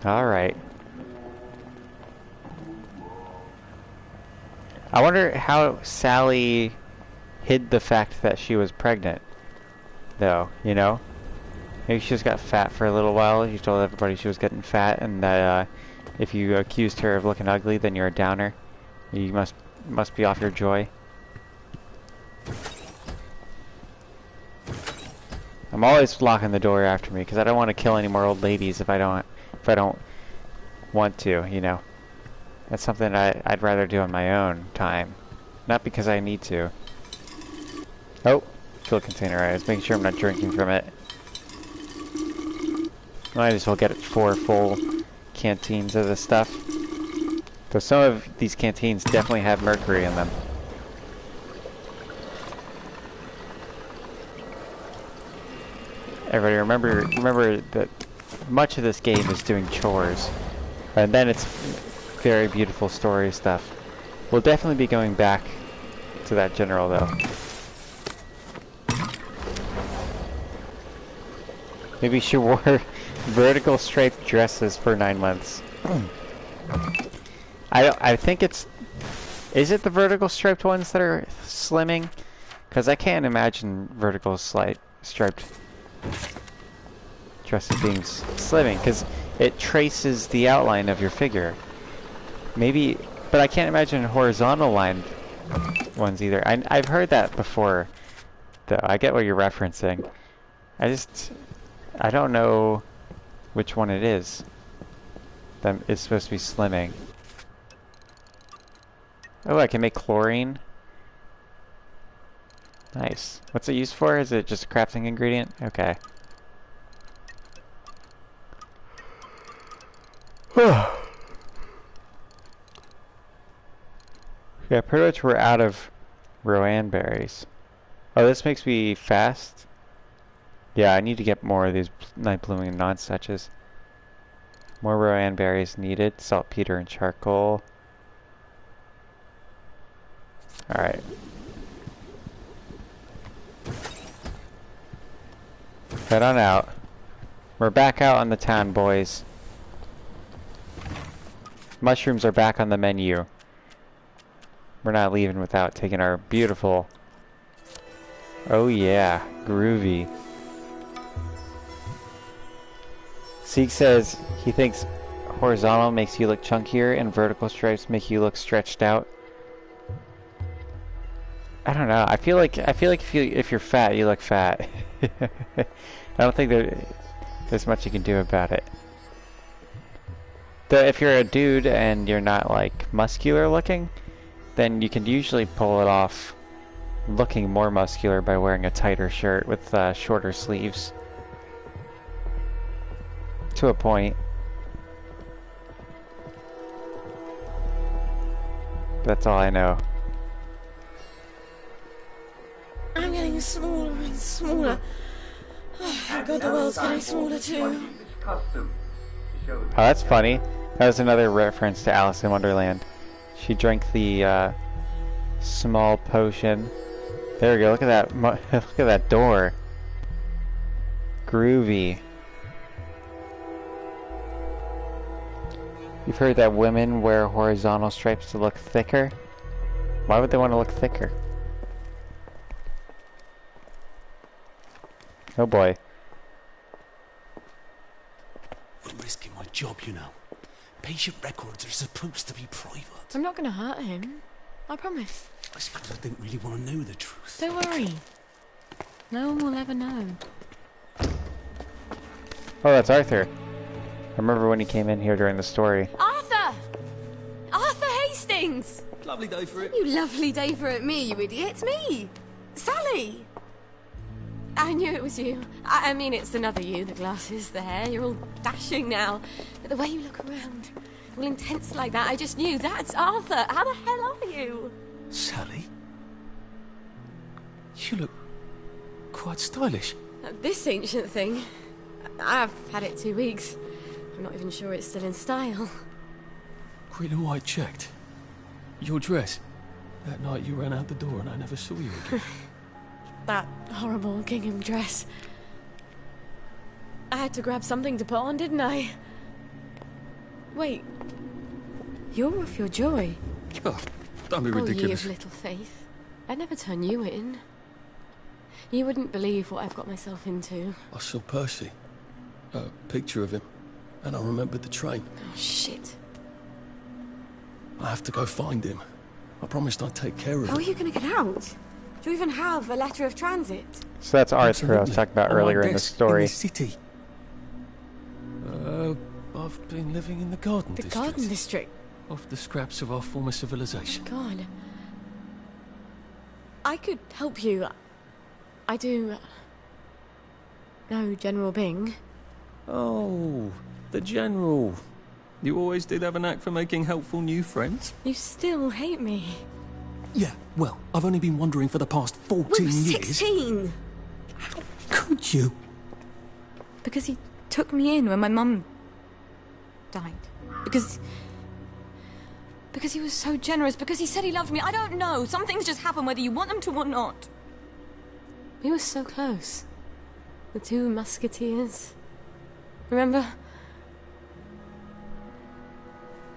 Alright. I wonder how Sally hid the fact that she was pregnant, though, you know? Maybe she just got fat for a little while. She told everybody she was getting fat, and that if you accused her of looking ugly, then you're a downer. You must be off your joy. I'm always locking the door after me because I don't want to kill any more old ladies if I don't want to, you know. That's something I'd rather do on my own time, not because I need to. Oh, fill container. I was making sure I'm not drinking from it. Might as well get 4 full canteens of this stuff. Though some of these canteens definitely have mercury in them. Everybody remember that much of this game is doing chores. And then it's very beautiful story stuff. We'll definitely be going back to that general though. Maybe she wore vertical striped dresses for 9 months. I think it's... Is it the vertical striped ones that are slimming? Because I can't imagine vertical striped dresses being slimming, because it traces the outline of your figure. Maybe... But I can't imagine horizontal lined ones either. I've heard that before, though. I get what you're referencing. I don't know which one it is that is supposed to be slimming. Oh, I can make chlorine. Nice. What's it used for? Is it just a crafting ingredient? Okay. Yeah, pretty much we're out of Rowan berries. Oh, this makes me fast? Yeah, I need to get more of these night blooming nonsuches. More Rowan berries needed. Saltpeter and charcoal. Alright. Head on out. We're back out on the town, boys. Mushrooms are back on the menu. We're not leaving without taking our beautiful... Oh yeah, groovy. Sieg says he thinks horizontal makes you look chunkier and vertical stripes make you look stretched out. I don't know. I feel like if you're fat, you look fat. I don't think there's much you can do about it. Though if you're a dude and you're not like muscular looking, then you can usually pull it off looking more muscular by wearing a tighter shirt with shorter sleeves. To a point. That's all I know. I'm getting smaller and smaller. Oh, thank God the world's getting smaller too. Oh, that's funny. That was another reference to Alice in Wonderland. She drank the small potion. There we go. Look at that. Look at that door. Groovy. You've heard that women wear horizontal stripes to look thicker? Why would they want to look thicker? Oh boy. I'm risking my job, you know. Patient records are supposed to be private. I'm not gonna hurt him. I promise. I suppose I didn't really want to know the truth. Don't worry. No one will ever know. Oh, that's Arthur. I remember when he came in here during the story. Arthur! Arthur Hastings! Lovely day for it. You lovely day for it, me, you idiot. It's me, Sally. I knew it was you. I mean, it's another you, the glasses, the hair. You're all dashing now. But the way you look around, all intense like that, I just knew that's Arthur. How the hell are you? Sally? You look quite stylish. This ancient thing. I've had it 2 weeks. I'm not even sure it's still in style. Green and white checked. Your dress. That night you ran out the door and I never saw you again. That horrible gingham dress. I had to grab something to put on, didn't I? Wait. You're off your joy. Oh, don't be ridiculous. Oh, you little faith. I'd never turn you in. You wouldn't believe what I've got myself into. I saw Percy. A picture of him. And I remembered the train. Oh, shit. I have to go find him. I promised I'd take care of How him. are you going to get out? Do you even have a letter of transit? So that's Arthur I was talking about On my earlier in the desk story. In the city. I've been living in the garden The district. garden district? Off the scraps of our former civilization. God. I could help you. I do... know General Bing. Oh, the General. You always did have a knack for making helpful new friends. You still hate me. Yeah, well, I've only been wondering for the past 14 We're years. 16! Could you? Because he took me in when my mum died. Because he was so generous. Because he said he loved me. I don't know. Some things just happen whether you want them to or not. We were so close. The two musketeers. Remember?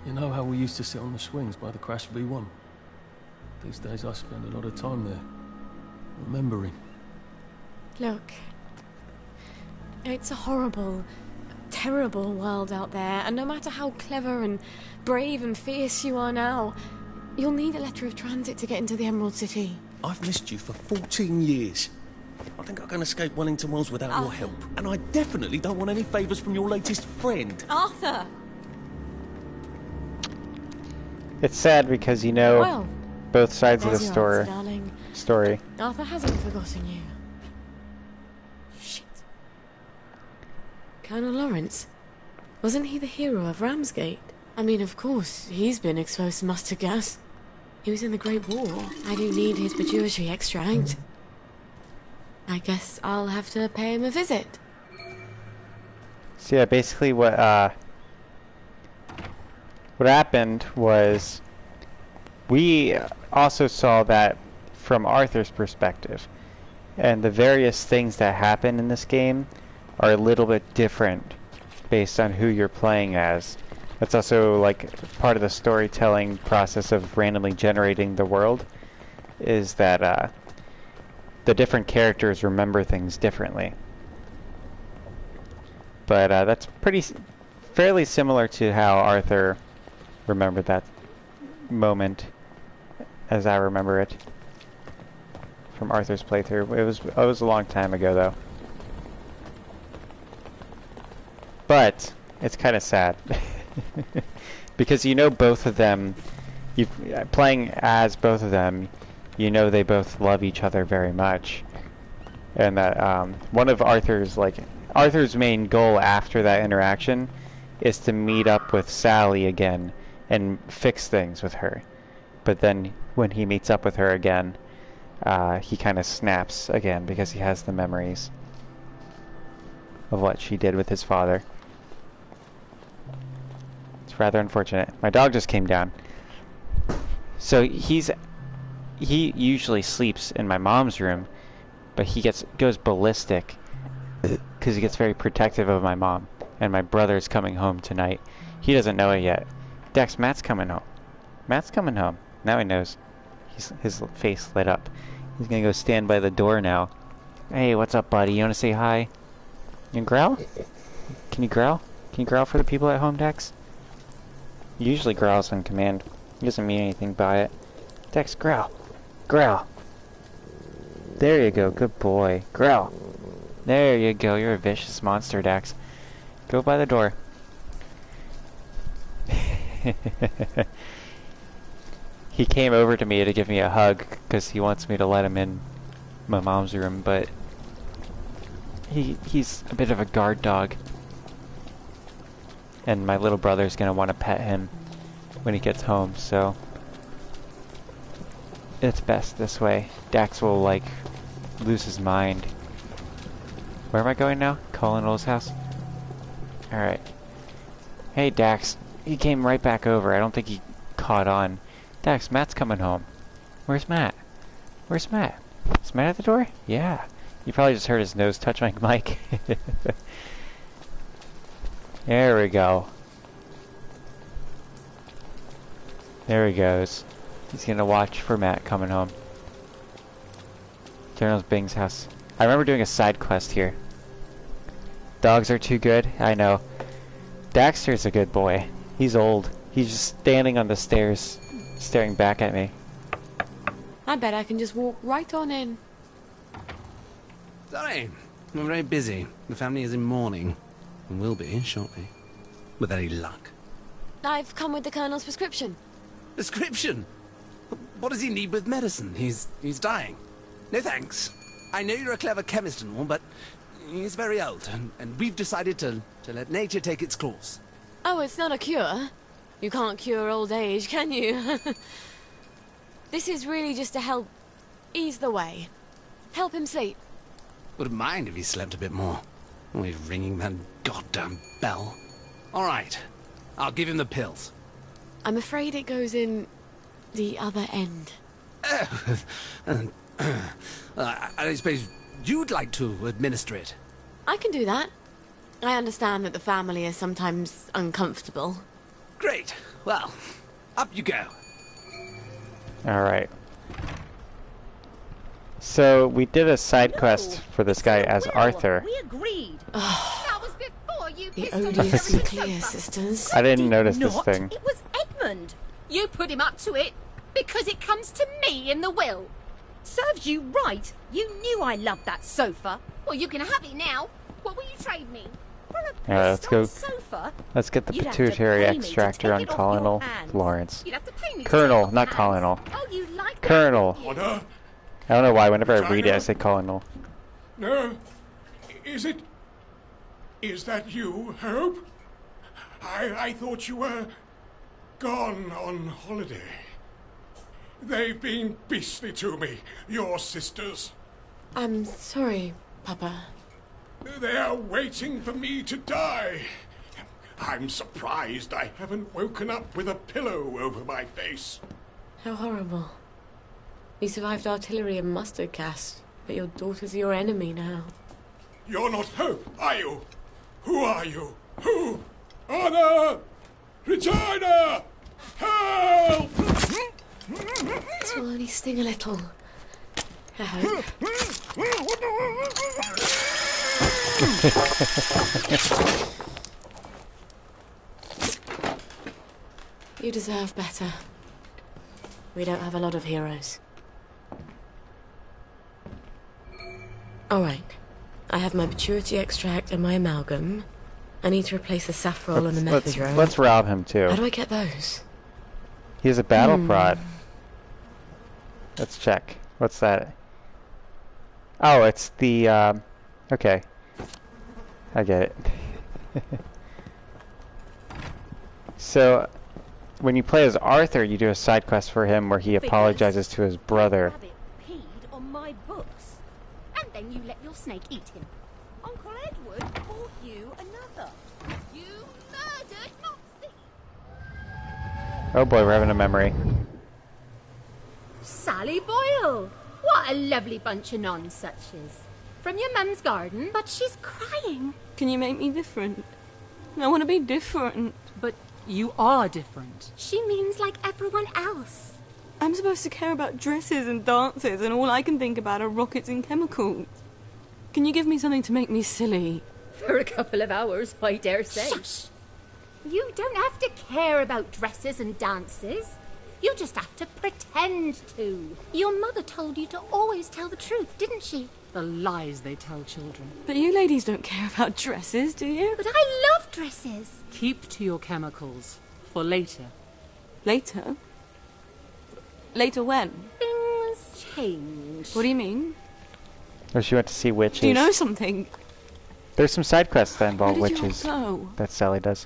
You know how we used to sit on the swings by the Crash V1? These days I spend a lot of time there, remembering. Look. It's a horrible, terrible world out there, and no matter how clever and brave and fierce you are now, you'll need a letter of transit to get into the Emerald City. I've missed you for 14 years. I think I can escape Wellington Wells without your help. And I definitely don't want any favours from your latest friend. Arthur! It's sad because you know Well, both sides of the there's your answer, story. darling. Story. Arthur hasn't forgotten you. Shit. Colonel Lawrence. Wasn't he the hero of Ramsgate? I mean, of course, he's been exposed to mustard gas. He was in the Great War. I do need his pituitary extract. I guess I'll have to pay him a visit. So yeah, basically what happened was we also saw that from Arthur's perspective, and the various things that happen in this game are a little bit different based on who you're playing as. That's also like part of the storytelling process of randomly generating the world, is that the different characters remember things differently. But that's fairly similar to how Arthur remembered that moment, as I remember it from Arthur's playthrough. It was a long time ago though. But it's kind of sad because you know both of them playing as both of them, you know they both love each other very much, and that one of Arthur's main goal after that interaction is to meet up with Sally again and fix things with her. But then when he meets up with her again, he kind of snaps again because he has the memories of what she did with his father. It's rather unfortunate. My dog just came down. So he usually sleeps in my mom's room, but he goes ballistic because he gets very protective of my mom. And my brother's coming home tonight. He doesn't know it yet. Dex, Matt's coming home. Matt's coming home. Now he knows. His face lit up. He's gonna go stand by the door now. Hey, what's up, buddy? You wanna say hi? You can growl? Can you growl? Can you growl for the people at home, Dex? He usually growls on command. He doesn't mean anything by it. Dex, growl. Growl. There you go. Good boy. Growl. There you go. You're a vicious monster, Dex. Go by the door. He came over to me to give me a hug because he wants me to let him in my mom's room, but he's a bit of a guard dog. And my little brother's gonna want to pet him when he gets home, so it's best this way. Dax will, like, lose his mind. Where am I going now? Colonel's house? Alright. Hey, Dax. He came right back over. I don't think he caught on. Dax, Matt's coming home. Where's Matt? Where's Matt? Is Matt at the door? Yeah. You probably just heard his nose touch my mic. There we go. There he goes. He's gonna watch for Matt coming home. General Bing's house. I remember doing a side quest here. Dogs are too good? I know. Daxter's a good boy. He's old. He's just standing on the stairs, staring back at me. I bet I can just walk right on in. Sorry, I'm very busy. The family is in mourning, and will be shortly. With any luck. I've come with the Colonel's prescription. Prescription? What does he need with medicine? He's dying. No thanks. I know you're a clever chemist and all, but he's very old, and we've decided to let nature take its course. Oh, it's not a cure. You can't cure old age, can you? This is really just to help ease the way. Help him sleep. Wouldn't mind if he slept a bit more. Always ringing that goddamn bell. All right, I'll give him the pills. I'm afraid it goes in the other end. I suppose you'd like to administer it. I can do that. I understand that the family is sometimes uncomfortable. Great. Well, up you go. Alright. So, we did a side quest for this guy as Arthur. We agreed. That was before you The pissed on odious the Clear sofa. sisters. I didn't notice Not. this thing. It was Edmund. You put him up to it because it comes to me in the will. Serves you right. You knew I loved that sofa. Well, you can have it now. What will you trade me? For a Alright, let's go. sofa? Let's get the You'd have to pituitary pay me to extractor take on it off Colonel your hands. Lawrence. You'd have to pay me to Colonel, take it off not your Colonel. hands. Oh, you like that, Colonel. don't you? Order? I don't know why, whenever I read it, I China? say Colonel. No. Is that you, Hope? I thought you were gone on holiday. They've been beastly to me, your sisters. I'm sorry, Papa. They're waiting for me to die. I'm surprised I haven't woken up with a pillow over my face. How horrible. You survived artillery and mustard gas, but your daughter's your enemy now. You're not Hope, are you? Who are you? Who? Honor! Regina! Help! This will only sting a little. I hope. You deserve better. We don't have a lot of heroes. Alright. I have my pituitary extract and my amalgam. I need to replace the saffrol and the Let's methadone. rob him too. How do I get those? He has a battle prod. Let's check. What's that? Oh, it's the, okay. I get it. So, when you play as Arthur, you do a side quest for him where he apologizes to his brother. Rabbit peed on my books. And then you let your snake eat him. Uncle Edward bought you another. You murdered Moxie. Oh boy, we're having a memory. Sally Boyle. What a lovely bunch of nonsuches. From your mum's garden, but she's crying. Can you make me different? I want to be different. But you are different. She means like everyone else. I'm supposed to care about dresses and dances, and all I can think about are rockets and chemicals. Can you give me something to make me silly? For a couple of hours, I dare say. Shush! You don't have to care about dresses and dances. You just have to pretend to. Your mother told you to always tell the truth, didn't she? The lies they tell children. But you ladies don't care about dresses, do you? But I love dresses. Keep to your chemicals. For later. Later? Later when? Things change. What do you mean? Oh, she went to see witches. Do you know something? There's some side quests that involve Where did witches. you all go? That Sally does.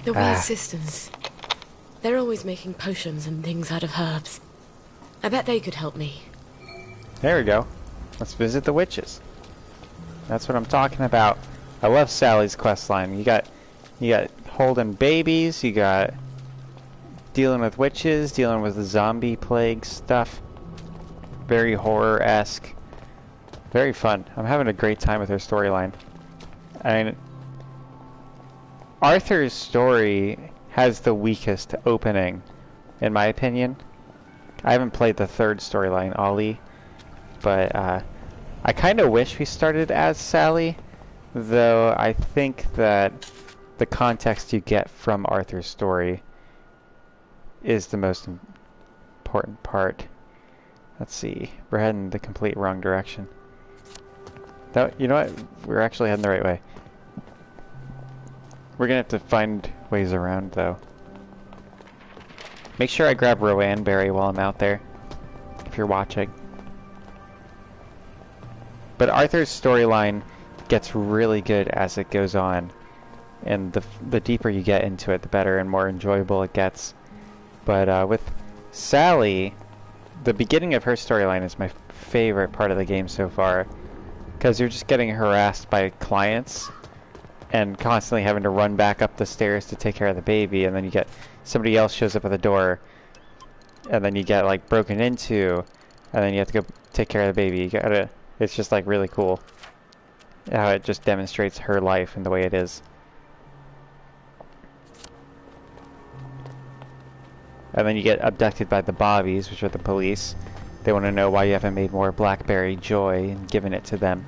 The Weir sisters. They're always making potions and things out of herbs. I bet they could help me. There we go. Let's visit the witches. That's what I'm talking about. I love Sally's questline. You got holding babies, you got dealing with witches, dealing with the zombie plague stuff. Very horror-esque. Very fun. I'm having a great time with her storyline. I mean, Arthur's story has the weakest opening, in my opinion. I haven't played the third storyline, Ollie, but I kind of wish we started as Sally, though I think that the context you get from Arthur's story is the most important part. Let's see, we're heading the complete wrong direction. No, you know what? We're actually heading the right way. We're gonna have to find ways around, though. Make sure I grab Rowan Berry while I'm out there, if you're watching. But Arthur's storyline gets really good as it goes on, and the deeper you get into it, the better and more enjoyable it gets. But with Sally, the beginning of her storyline is my favorite part of the game so far, because you're just getting harassed by clients and constantly having to run back up the stairs to take care of the baby, and then you get somebody else shows up at the door, and then you get like broken into, and then you have to go take care of the baby. It's just like really cool how it just demonstrates her life and the way it is. And then you get abducted by the Bobbies, which are the police. They want to know why you haven't made more Blackberry Joy and given it to them,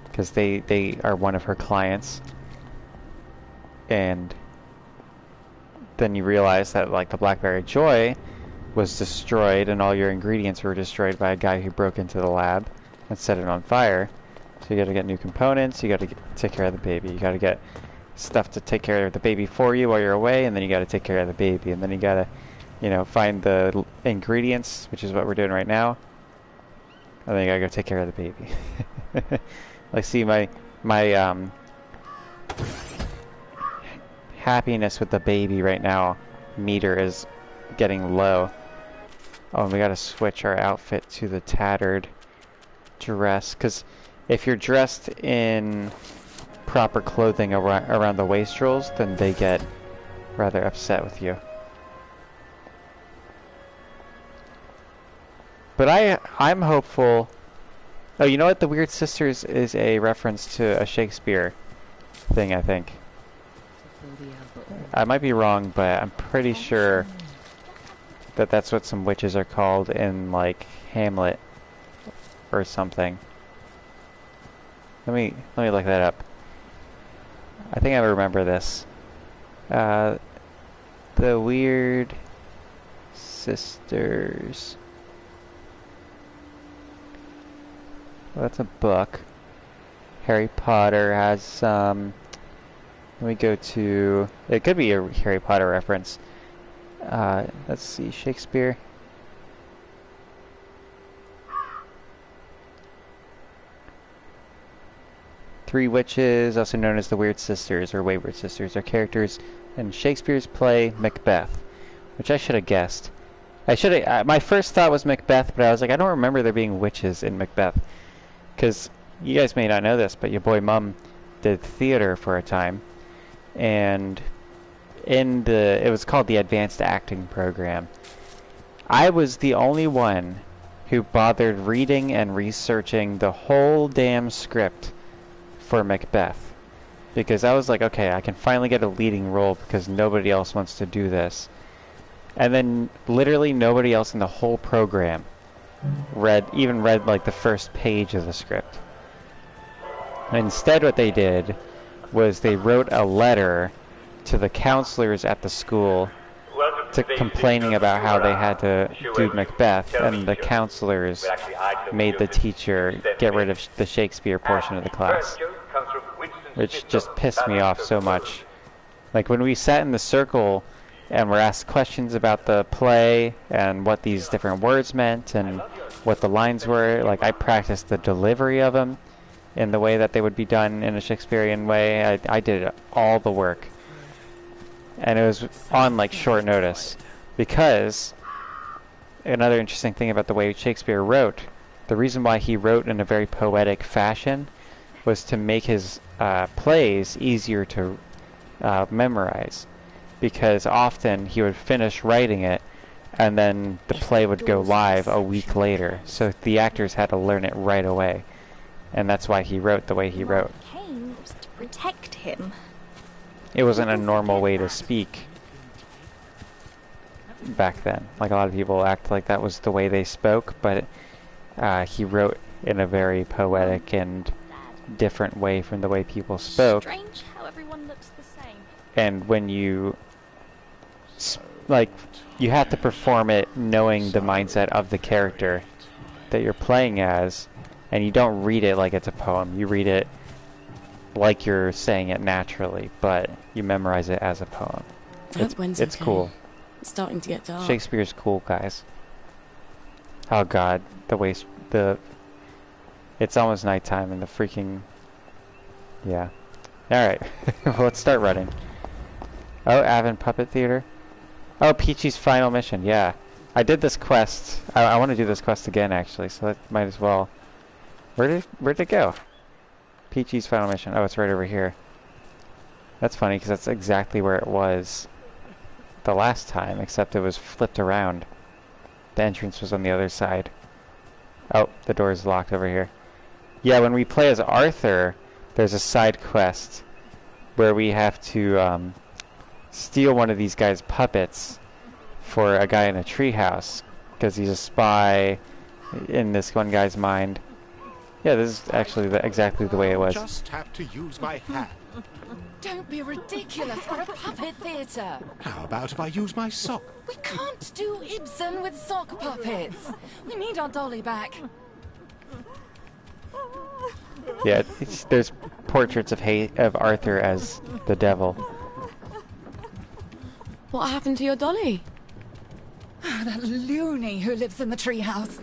because they are one of her clients. And then you realize that like the Blackberry Joy was destroyed and all your ingredients were destroyed by a guy who broke into the lab and set it on fire. So you gotta get new components, you gotta take care of the baby, you gotta get stuff to take care of the baby for you while you're away, and then you gotta take care of the baby, and then you gotta, you know, find the ingredients, which is what we're doing right now, and then you gotta go take care of the baby. Like, see, my happiness with the baby right now meter is getting low. Oh, and we gotta switch our outfit to the tattered dress, because if you're dressed in proper clothing around the wastrels, then they get rather upset with you. But I'm hopeful. Oh, you know what? The Weird Sisters is a reference to a Shakespeare thing, I think. I might be wrong, but I'm pretty sure that that's what some witches are called in, like, Hamlet or something. Let me look that up. I think I remember this. The Weird Sisters. Well, that's a book. Harry Potter has some. Let me go to... It could be a Harry Potter reference. Let's see, Shakespeare. Three witches, also known as the Weird Sisters or Wayward Sisters, are characters in Shakespeare's play Macbeth, which I should have guessed. My first thought was Macbeth, but I was like, I don't remember there being witches in Macbeth. Because you guys may not know this, but your boy Mum did theater for a time. And it was called the Advanced Acting Program. I was the only one who bothered reading and researching the whole damn script for Macbeth. Because I was like, okay, I can finally get a leading role because nobody else wants to do this. And then literally nobody else in the whole program even read like the first page of the script. Instead what they did was they wrote a letter to the counselors at the school complaining about how they had to do Macbeth, and the counselors made the teacher get rid of the Shakespeare portion of the class, which just pissed me off so much. Like when we sat in the circle and were asked questions about the play and what these different words meant and what the lines were, like I practiced the delivery of them in the way that they would be done in a Shakespearean way. I did all the work. And it was on like short notice, because another interesting thing about the way Shakespeare wrote, the reason why he wrote in a very poetic fashion was to make his plays easier to memorize, because often he would finish writing it and then the play would go live a week later, so the actors had to learn it right away, and that's why he wrote the way he wrote. Cane was to protect him. It wasn't a normal way to speak back then. Like a lot of people act like that was the way they spoke, but he wrote in a very poetic and different way from the way people spoke. Strange how everyone looks the same. And when you you have to perform it knowing the mindset of the character that you're playing as, and you don't read it like it's a poem. You read it like you're saying it naturally, but you memorize it as a poem. It's cool. It's starting to get dark. Shakespeare's cool, guys. Oh god, it's almost nighttime and the freaking... Yeah. Alright, let's start running. Oh, Avon Puppet Theater. Oh, Peachy's final mission, yeah. I did this quest. I want to do this quest again, actually, so that might as well... Where'd it go? Peachy's final mission. Oh, it's right over here. That's funny, because that's exactly where it was the last time, except it was flipped around. The entrance was on the other side. Oh, the door is locked over here. Yeah, when we play as Arthur, there's a side quest where we have to steal one of these guys' puppets for a guy in a treehouse, because he's a spy in this one guy's mind. Yeah, this is actually exactly the way it was. Just have to use my hand. Don't be ridiculous. We're a puppet theatre. How about if I use my sock? We can't do Ibsen with sock puppets. We need our dolly back. Yeah, there's portraits of Arthur as the devil. What happened to your dolly? That loony who lives in the treehouse.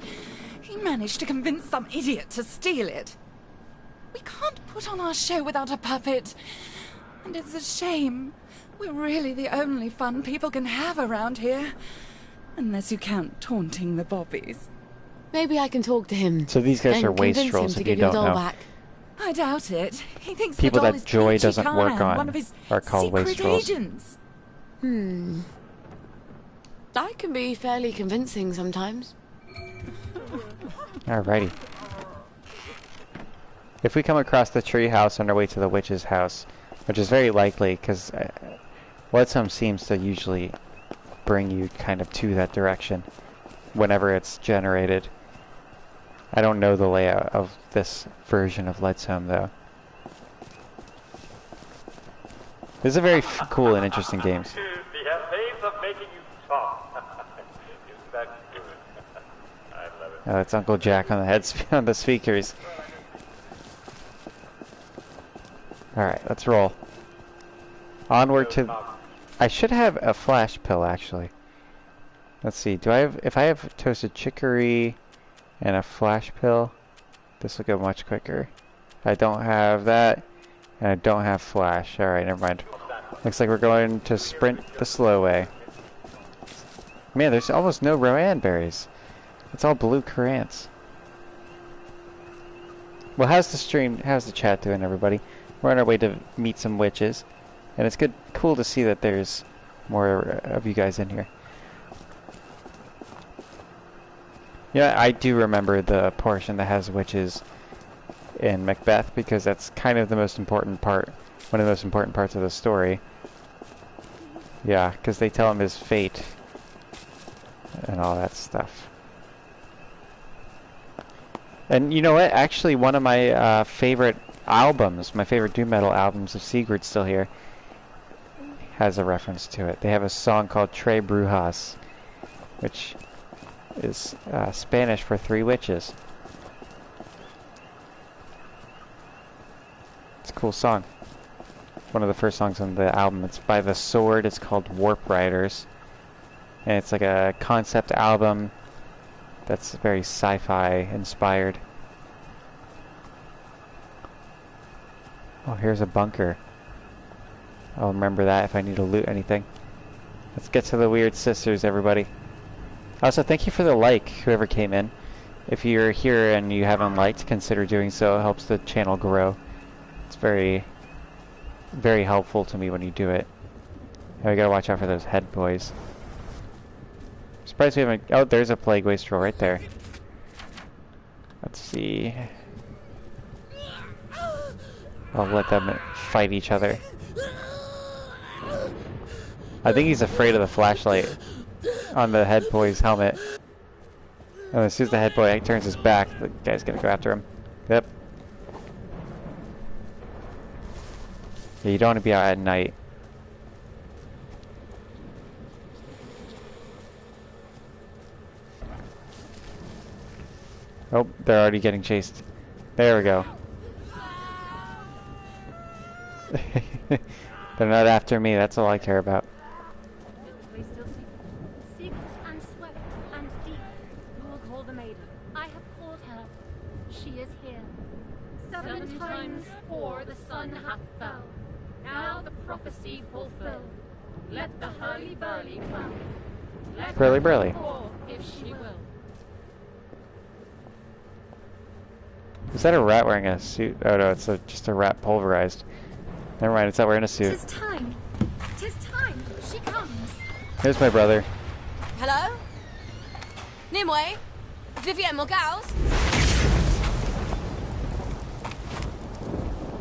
He managed to convince some idiot to steal it. We can't put on our show without a puppet. And it's a shame. We're really the only fun people can have around here. Unless you count taunting the bobbies. Maybe I can talk to him. So these guys are wastrels, if you don't know. Back. I doubt it. He thinks people the doll that is Joy Peachy doesn't work Callahan, on one of his are called wastrels. Agents. I can be fairly convincing sometimes. Alrighty. If we come across the tree house on our way to the witch's house, which is very likely, because Livestream seems to usually bring you kind of to that direction whenever it's generated. I don't know the layout of this version of Livestream, though. This is a very cool and interesting game. The essays of making you talk. Isn't that good? I love it. Oh, it's Uncle Jack on the on the speakers. Alright, let's roll. Onward to... I should have a flash pill, actually. Let's see, do I have... If I have toasted chicory and a flash pill, this will go much quicker. I don't have that, and I don't have flash. Alright, never mind. Looks like we're going to sprint the slow way. Man, there's almost no Rowan berries. It's all blue currants. Well, how's the stream, how's the chat doing, everybody? We're on our way to meet some witches. And it's cool to see that there's more of you guys in here. Yeah, I do remember the portion that has witches in Macbeth, because that's kind of the most important part, one of the most important parts of the story. Yeah, because they tell him his fate and all that stuff. And you know what? Actually, one of my favorite albums, my favorite doom metal albums of Sigurd's Still Here, has a reference to it. They have a song called Tres Brujas, which is Spanish for 3 witches. It's a cool song. One of the first songs on the album. It's by The Sword. It's called Warp Riders. And it's like a concept album that's very sci-fi inspired. Oh, here's a bunker. I'll remember that if I need to loot anything. Let's get to the Weird Sisters, everybody. Also, thank you for the like, whoever came in. If you're here and you haven't liked, consider doing so. It helps the channel grow. It's very, very helpful to me when you do it. Now we gotta watch out for those head boys. Surprised we haven't... Oh, there's a plague wastrel right there. Let's see. I'll let them fight each other. I think he's afraid of the flashlight on the head boy's helmet. And as soon as the head boy turns his back, the guy's gonna go after him. Yep. Yeah, you don't want to be out at night. Oh, they're already getting chased. There we go. They're not after me, that's all I care about. Secret and swift and deep, you will call the maiden. I have called her. She is here. 7 times 4 the sun hath fell. Now the prophecy fulfill. Let the hurly-burly come. Let Hurly-burly. her fall if she will. Is that a rat wearing a suit? Oh no, it's just a rat pulverized. Never mind, it's not wearing a suit. Tis time. Tis time. She comes. Here's my brother. Hello? Nimue? Vivienne Morgals?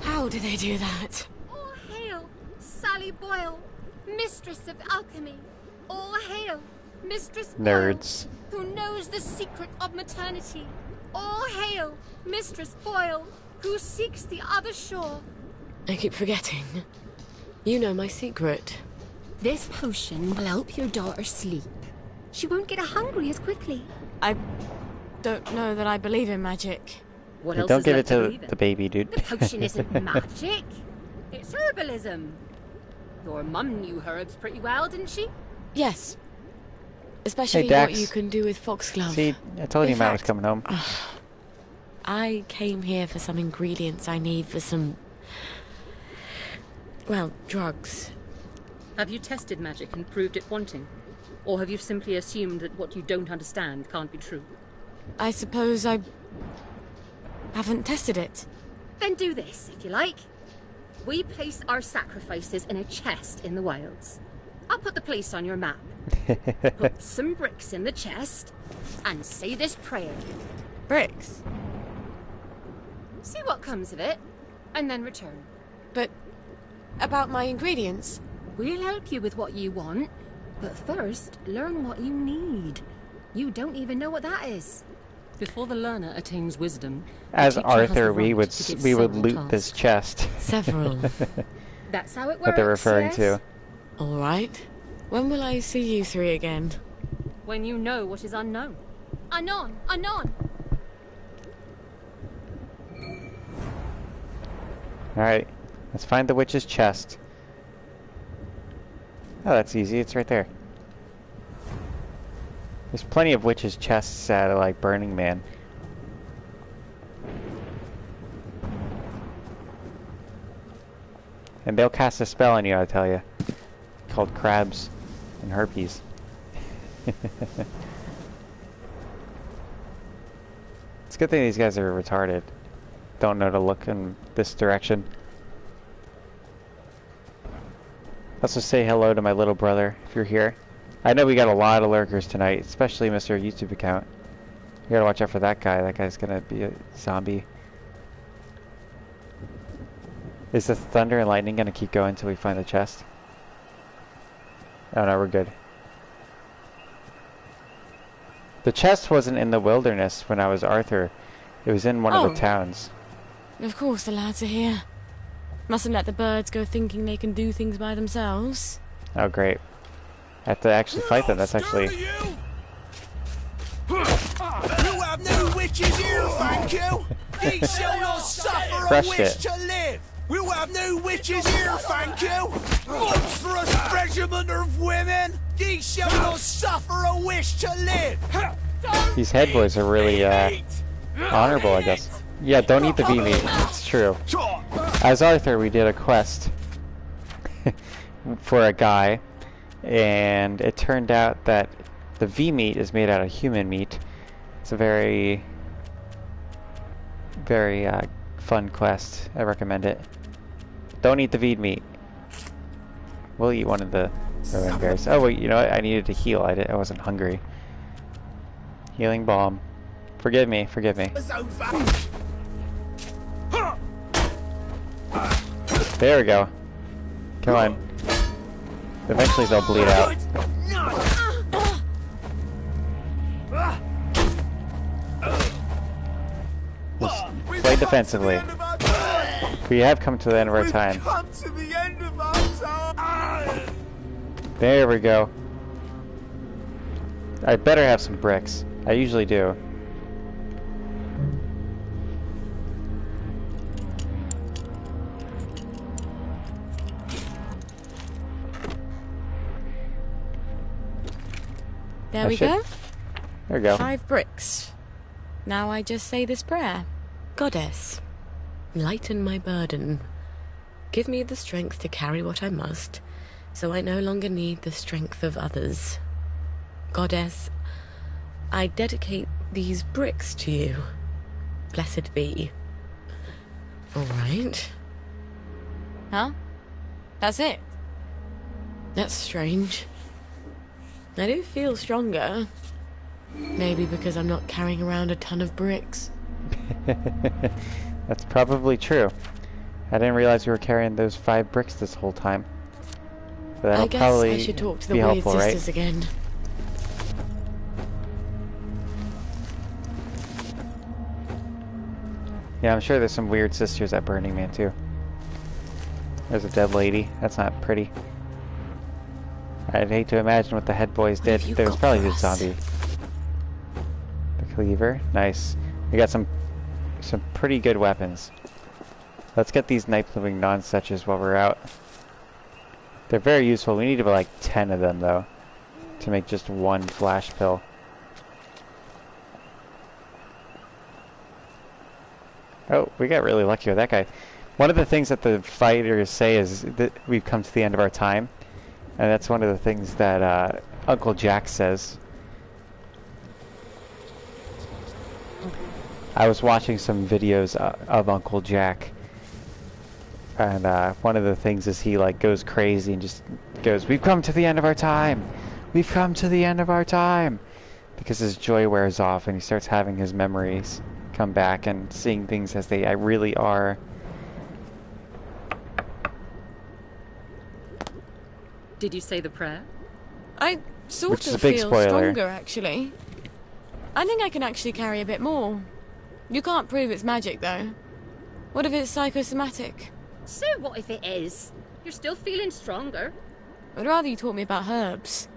How do they do that? All hail, Sally Boyle, mistress of alchemy. All hail, Mistress Nerds. Boyle, who knows the secret of maternity. All hail, Mistress Boyle, who seeks the other shore. I keep forgetting. You know my secret. This potion will help your daughter sleep. She won't get hungry as quickly. I don't know that I believe in magic. What Hey, else don't is give left it to to believe in? the baby, dude. The potion isn't magic. It's herbalism. Your mum knew herbs pretty well, didn't she? Yes. Especially Hey, Dax. what you can do with foxglove. See, I told you In Matt was fact, coming home. I came here for some ingredients I need for some... well, drugs. Have you tested magic and proved it wanting? Or have you simply assumed that what you don't understand can't be true? I suppose I haven't tested it. Then do this, if you like. We place our sacrifices in a chest in the wilds. I'll put the place on your map. Put some bricks in the chest and say this prayer. Bricks? See what comes of it, and then return. But about my ingredients? We'll help you with what you want, but first, learn what you need. You don't even know what that is. Before the learner attains wisdom, As the teacher has Arthur, the we right would to give we would several loot tasks. this chest. Several. That's how it works. What they're referring to. All right. When will I see you three again? When you know what is unknown. Anon, anon. Alright, let's find the witch's chest. Oh, that's easy. It's right there. There's plenty of witches' chests at, like, Burning Man. And they'll cast a spell on you, I tell you. Called crabs and herpes. It's a good thing these guys are retarded. Don't know to look in this direction. Also say hello to my little brother, if you're here. I know we got a lot of lurkers tonight, especially Mr. YouTube account. You gotta watch out for that guy. That guy's gonna be a zombie. Is the thunder and lightning gonna keep going until we find the chest? Oh no, we're good. The chest wasn't in the wilderness when I was Arthur. It was in one of the towns. Of course the lads are here. Mustn't let the birds go thinking they can do things by themselves. Oh great. I have to actually fight them. That's actually... You have no witches here, thank you! Ye shall not suffer a Crushed wish it. to live! We have no witches here, thank you! Monstrous regiment of women! Ye shall not suffer a wish to live! These head boys are really honorable, I guess. Yeah, don't eat the V meat. It's true. As Arthur, we did a quest for a guy, and it turned out that the V meat is made out of human meat. It's a very, very fun quest. I recommend it. Don't eat the V meat. We'll eat one of the Rowan bears. Oh wait, you know what? I needed to heal. I wasn't hungry. Healing balm. Forgive me. Forgive me. There we go. Come on. Eventually they'll bleed out. Just play defensively. We have come to the end of our time. There we go. I better have some bricks. I usually do. There we go. There we go. 5 bricks. Now I just say this prayer. Goddess, lighten my burden. Give me the strength to carry what I must, so I no longer need the strength of others. Goddess, I dedicate these bricks to you. Blessed be. All right. Huh? That's it? That's strange. I do feel stronger. Maybe because I'm not carrying around a ton of bricks. That's probably true. I didn't realize you were carrying those 5 bricks this whole time. But that'll I guess probably I should talk to the be Weird helpful, Sisters right? again. Yeah, I'm sure there's some weird sisters at Burning Man too. There's a dead lady. That's not pretty. I'd hate to imagine what the head boys did. There was probably a zombie. The cleaver, nice. We got some pretty good weapons. Let's get these knife living non-suches while we're out. They're very useful. We need about like 10 of them though, to make just one flash pill. Oh, we got really lucky with that guy. One of the things that the fighters say is that we've come to the end of our time. And that's one of the things that Uncle Jack says. I was watching some videos of Uncle Jack. And one of the things is he like goes crazy and just goes, "We've come to the end of our time! We've come to the end of our time!" Because his joy wears off and he starts having his memories come back and seeing things as they really are. Did you say the prayer? I sort Which is of a big feel spoiler. stronger, actually. I think I can actually carry a bit more. You can't prove it's magic, though. What if it's psychosomatic? So what if it is? You're still feeling stronger. I'd rather you taught me about herbs.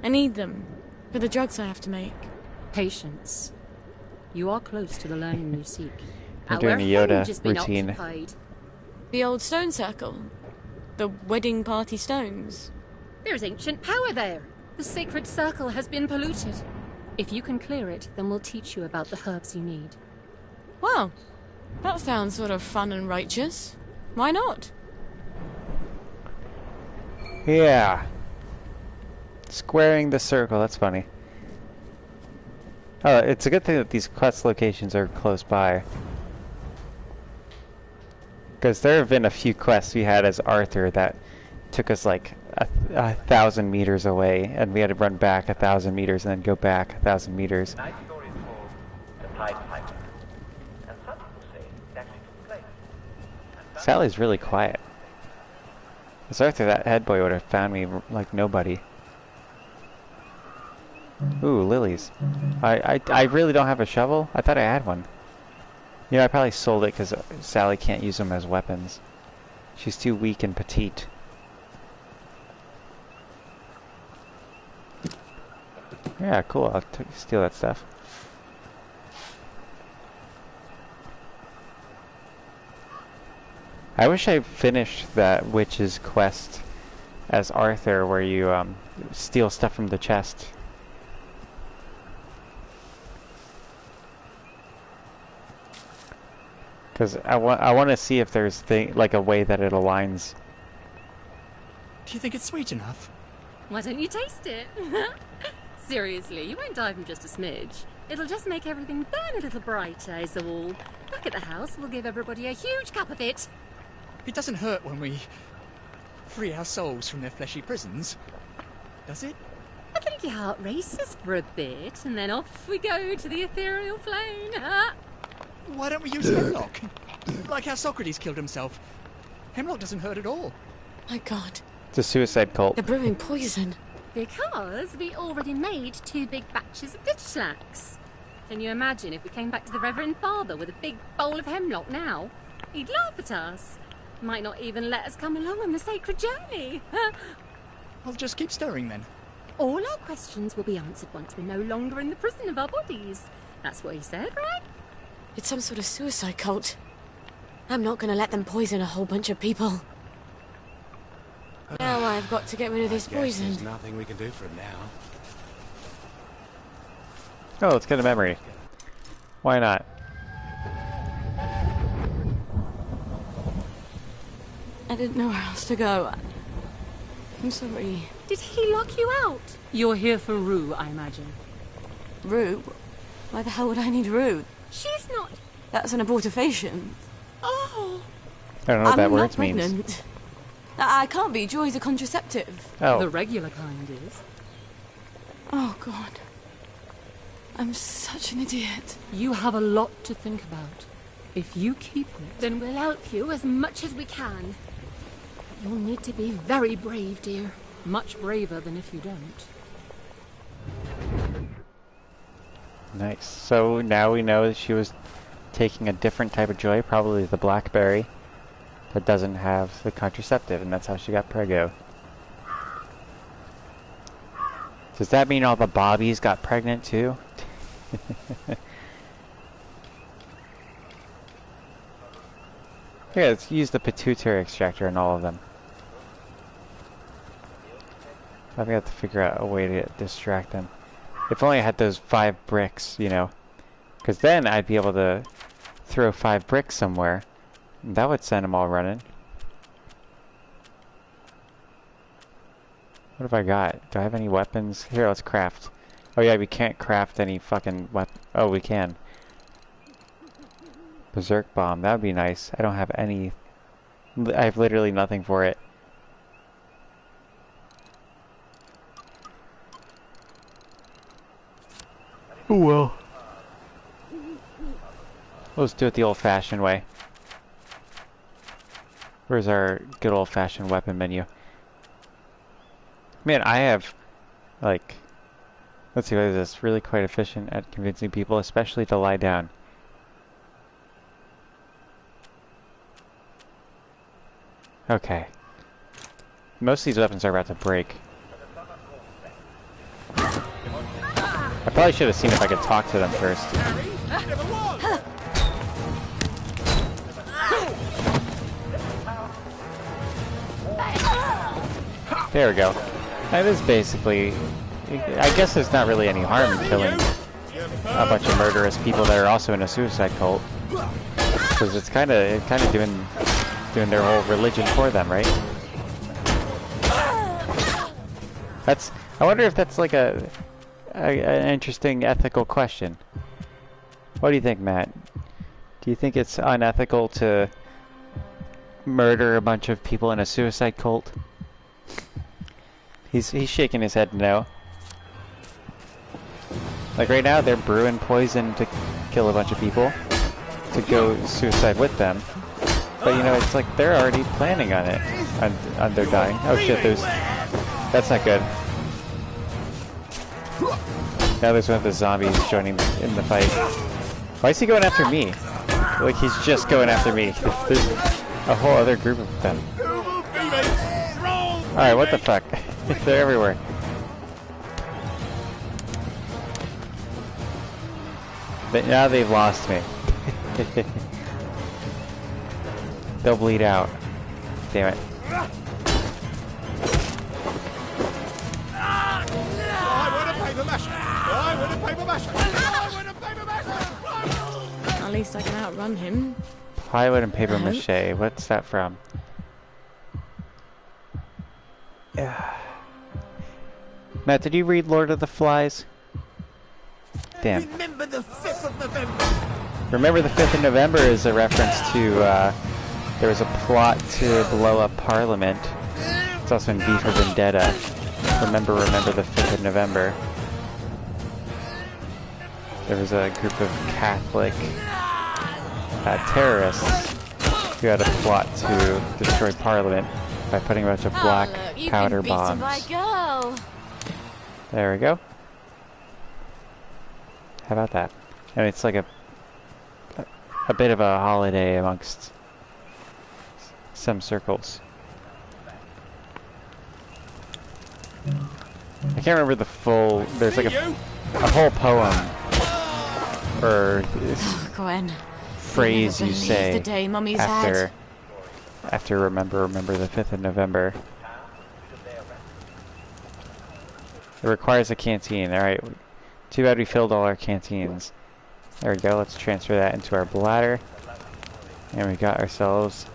I need them for the drugs I have to make. Patience. You are close to the learning you seek. I'm doing a Our Yoda henge has been routine. occupied. The old stone circle. The wedding party stones. There's ancient power there. The sacred circle has been polluted. If you can clear it, then we'll teach you about the herbs you need. Well, that sounds sort of fun and righteous. Why not? Yeah. Squaring the circle, that's funny. Oh, it's a good thing that these quest locations are close by. Because there have been a few quests we had as Arthur that took us like a 1,000 meters away, and we had to run back 1,000 meters and then go back 1,000 meters. Tonight's story is called The Pied Piper. And some people say it actually took place. Sally's really quiet. As Arthur, that head boy would have found me like nobody. Ooh, lilies. I really don't have a shovel? I thought I had one. You know, I probably sold it because Sally can't use them as weapons. She's too weak and petite. Yeah, cool. I'll steal that stuff. I wish I finished that witch's quest as Arthur, where you steal stuff from the chest. Because I want to see if there's like a way that it aligns. Do you think it's sweet enough? Why don't you taste it? Seriously, you won't die from just a smidge. It'll just make everything burn a little brighter, is all. Back at the house, we'll give everybody a huge cup of it. It doesn't hurt when we free our souls from their fleshy prisons, does it? I think your heart races for a bit, and then off we go to the ethereal plane. Why don't we use hemlock? Like how Socrates killed himself. Hemlock doesn't hurt at all. My God. It's a suicide cult. They're brewing poison. Because we already made 2 big batches of ditchlax. Can you imagine if we came back to the Reverend Father with a big bowl of hemlock now? He'd laugh at us. Might not even let us come along on the sacred journey. I'll just keep stirring then. All our questions will be answered once we're no longer in the prison of our bodies. That's what he said, right? It's some sort of suicide cult. I'm not going to let them poison a whole bunch of people. Now I've got to get rid of this poison. There's nothing we can do for him now. Oh, let's get a memory. Why not? I didn't know where else to go. I'm sorry. Did he lock you out? You're here for Rue, I imagine. Rue? Why the hell would I need Rue? She's not... That's an abortifacient. Oh! I don't know what that I'm word not pregnant. means. I can't be. Joy's a contraceptive. Oh. The regular kind is. Oh, God. I'm such an idiot. You have a lot to think about. If you keep it... Then we'll help you as much as we can. You'll need to be very brave, dear. Much braver than if you don't. Nice. So now we know that she was taking a different type of joy, probably the blackberry, that doesn't have the contraceptive, and that's how she got preggo. Does that mean all the Bobbies got pregnant too? Yeah, let's use the pituitary extractor in all of them. I've got to figure out a way to distract them. If only I had those 5 bricks, you know. Because then I'd be able to throw 5 bricks somewhere. And that would send them all running. What have I got? Do I have any weapons? Here, let's craft. Oh yeah, we can't craft any fucking weapon. Oh, we can. Berserk bomb. That would be nice. I don't have any... I have literally nothing for it. Oh well. Let's do it the old-fashioned way. Where's our good old-fashioned weapon menu? Man, I have, like... Let's see, what is this? Really quite efficient at convincing people, especially to lie down. Okay. Most of these weapons are about to break. I probably should have seen if I could talk to them first. There we go. That is basically... I guess there's not really any harm in killing a bunch of murderous people that are also in a suicide cult. Because it's kind of doing their whole religion for them, right? I wonder if that's like an interesting ethical question. What do you think, Matt? Do you think it's unethical to murder a bunch of people in a suicide cult? He's shaking his head no. Like right now, they're brewing poison to kill a bunch of people to go suicide with them. But you know, it's like they're already planning on it, on their dying. Oh shit, that's not good. Now there's one of the zombies joining in the fight. Why is he going after me? Like he's just going after me. There's a whole other group of them. Alright, what the fuck? They're everywhere. But now they've lost me. They'll bleed out. Damn it. At least I can outrun him. Plywood and paper mache. What's that from? Matt, did you read Lord of the Flies? Damn. Remember the 5th of November. Remember the 5th of November is a reference to, there was a plot to blow up Parliament. It's also in V for Vendetta. Remember the 5th of November. There was a group of Catholic terrorists who had a plot to destroy Parliament by putting a bunch of black powder bombs. By a girl. There we go. How about that? And it's like a bit of a holiday amongst some circles. I can't remember the full... There's like a whole poem or Gwen, phrase you say the day Mummy's after remember the 5th of November. It requires a canteen. Alright, too bad we filled all our canteens. There we go, let's transfer that into our bladder. And we got ourselves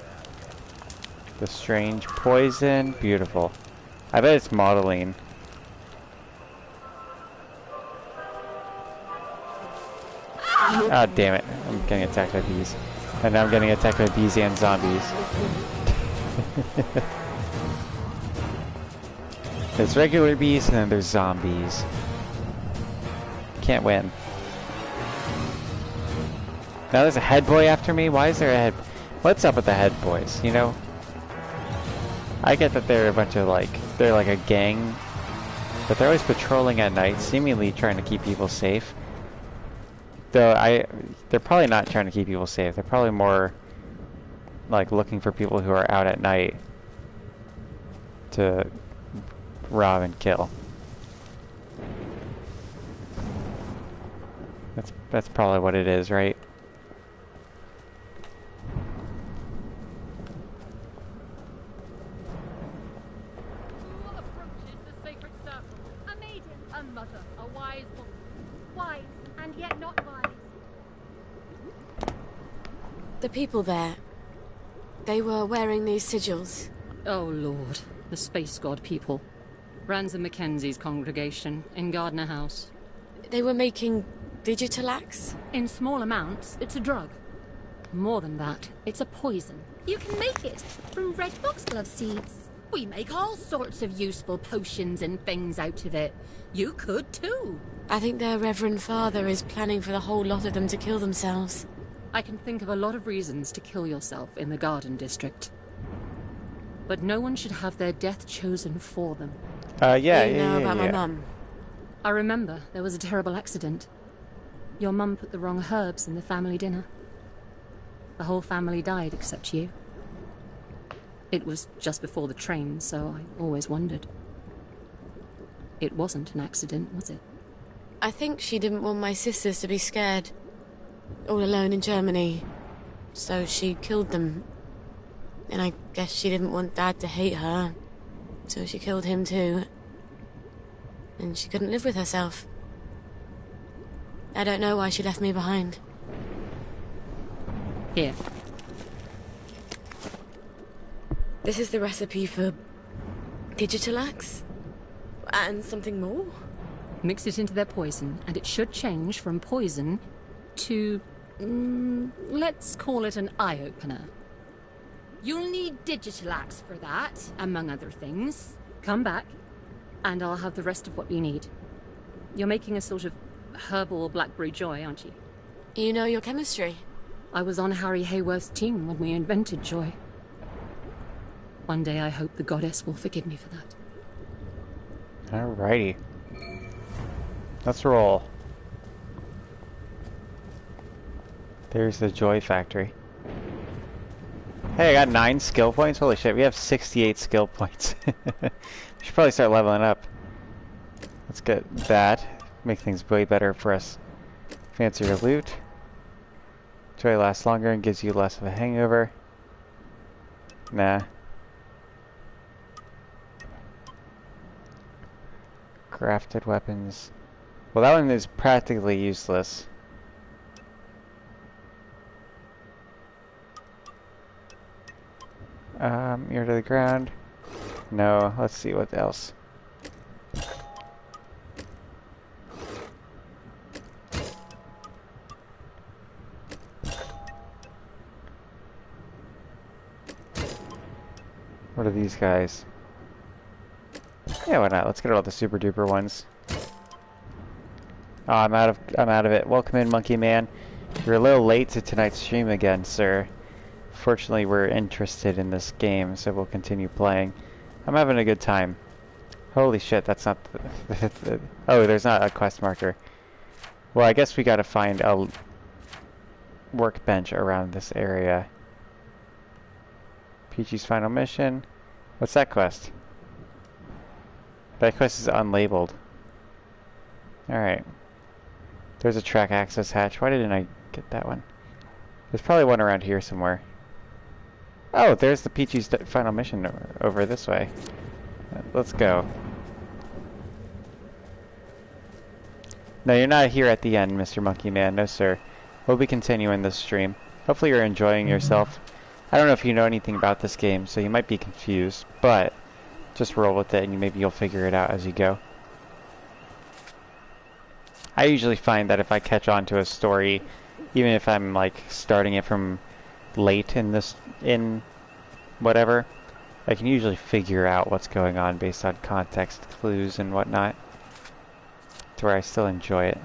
the strange poison. Beautiful. I bet it's modeling. Ah, damn it. I'm getting attacked by bees. And now I'm getting attacked by bees and zombies. There's regular bees and then there's zombies. Can't win. Now there's a head boy after me? Why is there a head... What's up with the head boys, you know? I get that they're a bunch of they're like a gang. But they're always patrolling at night, seemingly trying to keep people safe. Though they're probably not trying to keep people safe. They're probably more like looking for people who are out at night to rob and kill. That's probably what it is, right? Who approaches the sacred circle? A maiden, a mother, a wise woman. Wise and yet not wise. The people there, they were wearing these sigils. Oh Lord, the space god people. Ransom Mackenzie's congregation in Gardner House. They were making digitalax? In small amounts, it's a drug. More than that, it's a poison. You can make it from red foxglove seeds. We make all sorts of useful potions and things out of it. You could too. I think their Reverend Father is planning for the whole lot of them to kill themselves. I can think of a lot of reasons to kill yourself in the Garden District. But no one should have their death chosen for them. Yeah, you know about my mum. I remember there was a terrible accident. Your mum put the wrong herbs in the family dinner. The whole family died except you. It was just before the train, so I always wondered. It wasn't an accident, was it? I think she didn't want my sisters to be scared. All alone in Germany. So she killed them. And I guess she didn't want Dad to hate her. So she killed him too. and she couldn't live with herself. I don't know why she left me behind. Here. This is the recipe for Digitalax? And something more? Mix it into their poison, and it should change from poison to... let's call it an eye-opener. You'll need Digitalax for that, among other things. Come back, and I'll have the rest of what you need. You're making a sort of herbal blackberry joy, aren't you? You know your chemistry. I was on Harry Hayworth's team when we invented joy. One day I hope the goddess will forgive me for that. Alrighty. Let's roll. There's the Joy Factory. Hey, I got 9 skill points? Holy shit, we have 68 skill points. We should probably start leveling up. Let's get that. Make things way better for us. Fancier loot. Joy lasts longer and gives you less of a hangover. Nah. Crafted weapons. Well, that one is practically useless. Ear to the ground. No, let's see what else. What are these guys? Yeah, why not? Let's get all the super duper ones. Oh, I'm out of it. Welcome in, Monkey Man. You're a little late to tonight's stream again, sir. Fortunately, we're interested in this game, so we'll continue playing. I'm having a good time. Holy shit, that's not the oh, there's not a quest marker. Well, I guess we gotta find a workbench around this area. Peachy's final mission. What's that quest? That quest is unlabeled. Alright. There's a track access hatch. Why didn't I get that one? There's probably one around here somewhere. Oh, there's the Peachy's final mission over this way. Let's go. No, you're not here at the end, Mr. Monkey Man. No, sir. We'll be continuing this stream. Hopefully you're enjoying yourself. I don't know if you know anything about this game, so you might be confused, but just roll with it and maybe you'll figure it out as you go. I usually find that if I catch on to a story, even if I'm like starting it from late in whatever, I can usually figure out what's going on based on context clues and whatnot, to where I still enjoy it.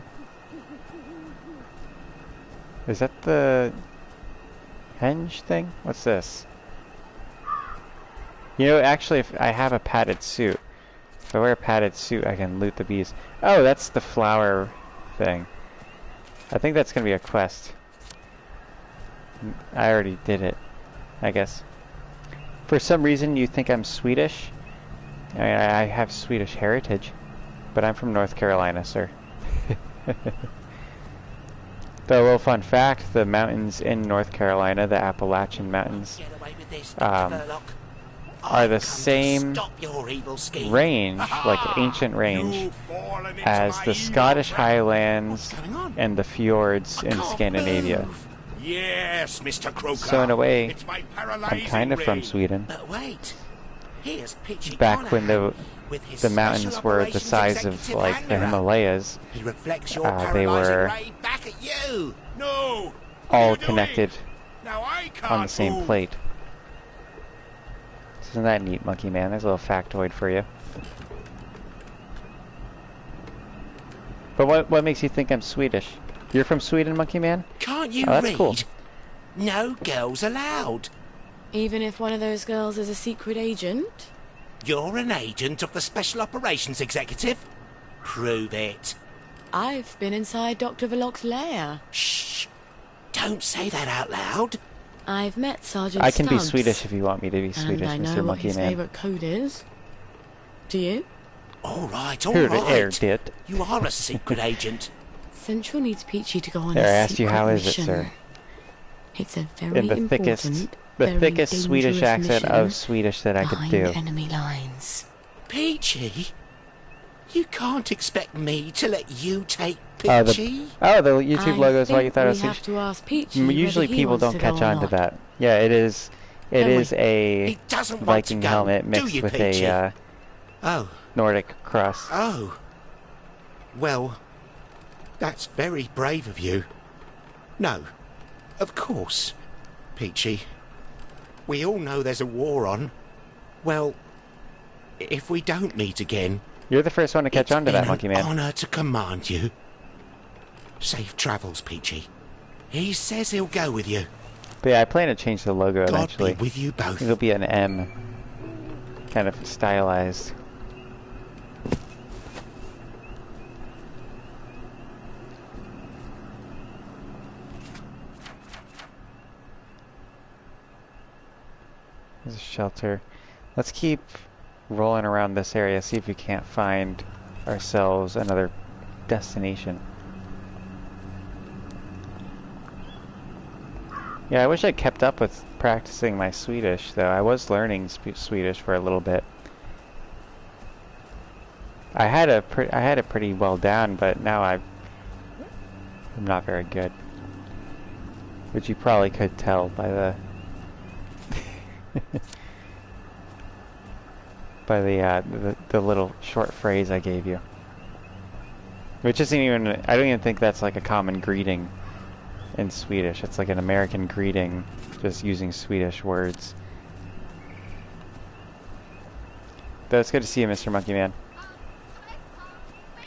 Is that the henge thing? What's this? You know, actually, if I have a padded suit, if I wear a padded suit, I can loot the bees. Oh, that's the flower thing. I think that's gonna be a quest. I already did it, I guess. For some reason, you think I'm Swedish. I have Swedish heritage, but I'm from North Carolina, sir. Though, a little fun fact, the mountains in North Carolina, the Appalachian Mountains, are the same range, like ancient range, as the Scottish Highlands and the fjords in Scandinavia. Yes, Mr. Croker. So in a way, It's my I'm kind of from Sweden. But wait, here's Peachy Back when the special mountains were the operations size of executive like the admiral. Himalayas, He reflects your they were paralyzing ray back at you. No. all connected Now I can't on the same move. plate. Isn't that neat, Monkey Man? There's a little factoid for you. But what makes you think I'm Swedish? You're from Sweden, Monkey Man? Can't you Oh, that's read? cool. No girls allowed. Even if one of those girls is a secret agent? You're an agent of the Special Operations Executive? Prove it. I've been inside Dr. Verloc's lair. Shh! Don't say that out loud. I've met Sergeant I can be Stubbs, Swedish if you want me to be Swedish, and I Mr. know what Monkey his Man. favourite code is. Do you? All right, Who all aired right. it? You are a secret agent. Central needs Peachy to go on There, I a asked you secret how is it, mission. sir? It's a very In the important, very thickest Swedish dangerous accent mission of Swedish that I could behind do. enemy lines. Peachy? You can't expect me to let you take Oh, Peachy. the YouTube logo is why you thought it was. We have to ask Peachy Usually whether he people wants don't to catch go or on to not. that. Yeah, it is. It Don't is we? a He doesn't want Viking to go, helmet do mixed you, with Peachy? a Oh. Nordic cross. Oh. Well, that's very brave of you. No, of course, Peachy. We all know there's a war on. Well, if we don't meet again... You're the first one to catch on to that, Monkey Man. It's been an honour to command you. Safe travels, Peachy. He says he'll go with you. But yeah, I plan to change the logo God eventually. be with you both. It'll be an M. Kind of stylized. There's a shelter. Let's keep rolling around this area, see if we can't find ourselves another destination. Yeah, I wish I kept up with practicing my Swedish, though. I was learning Swedish for a little bit. I had it pretty well down, but now I'm not very good. Which you probably could tell by the by the little short phrase I gave you. Which isn't even, I don't even think that's like a common greeting in Swedish. It's like an American greeting, just using Swedish words. But it's good to see you, Mr. Monkey Man.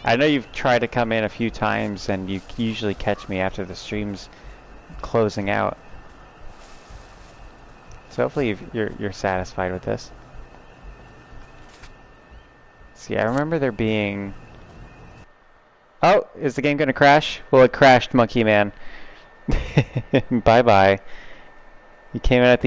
I know you've tried to come in a few times, and you usually catch me after the stream's closing out. So hopefully you're satisfied with this. See, I remember there being... Oh, is the game gonna crash? Well, it crashed, Monkey Man. Bye-bye. You came in at the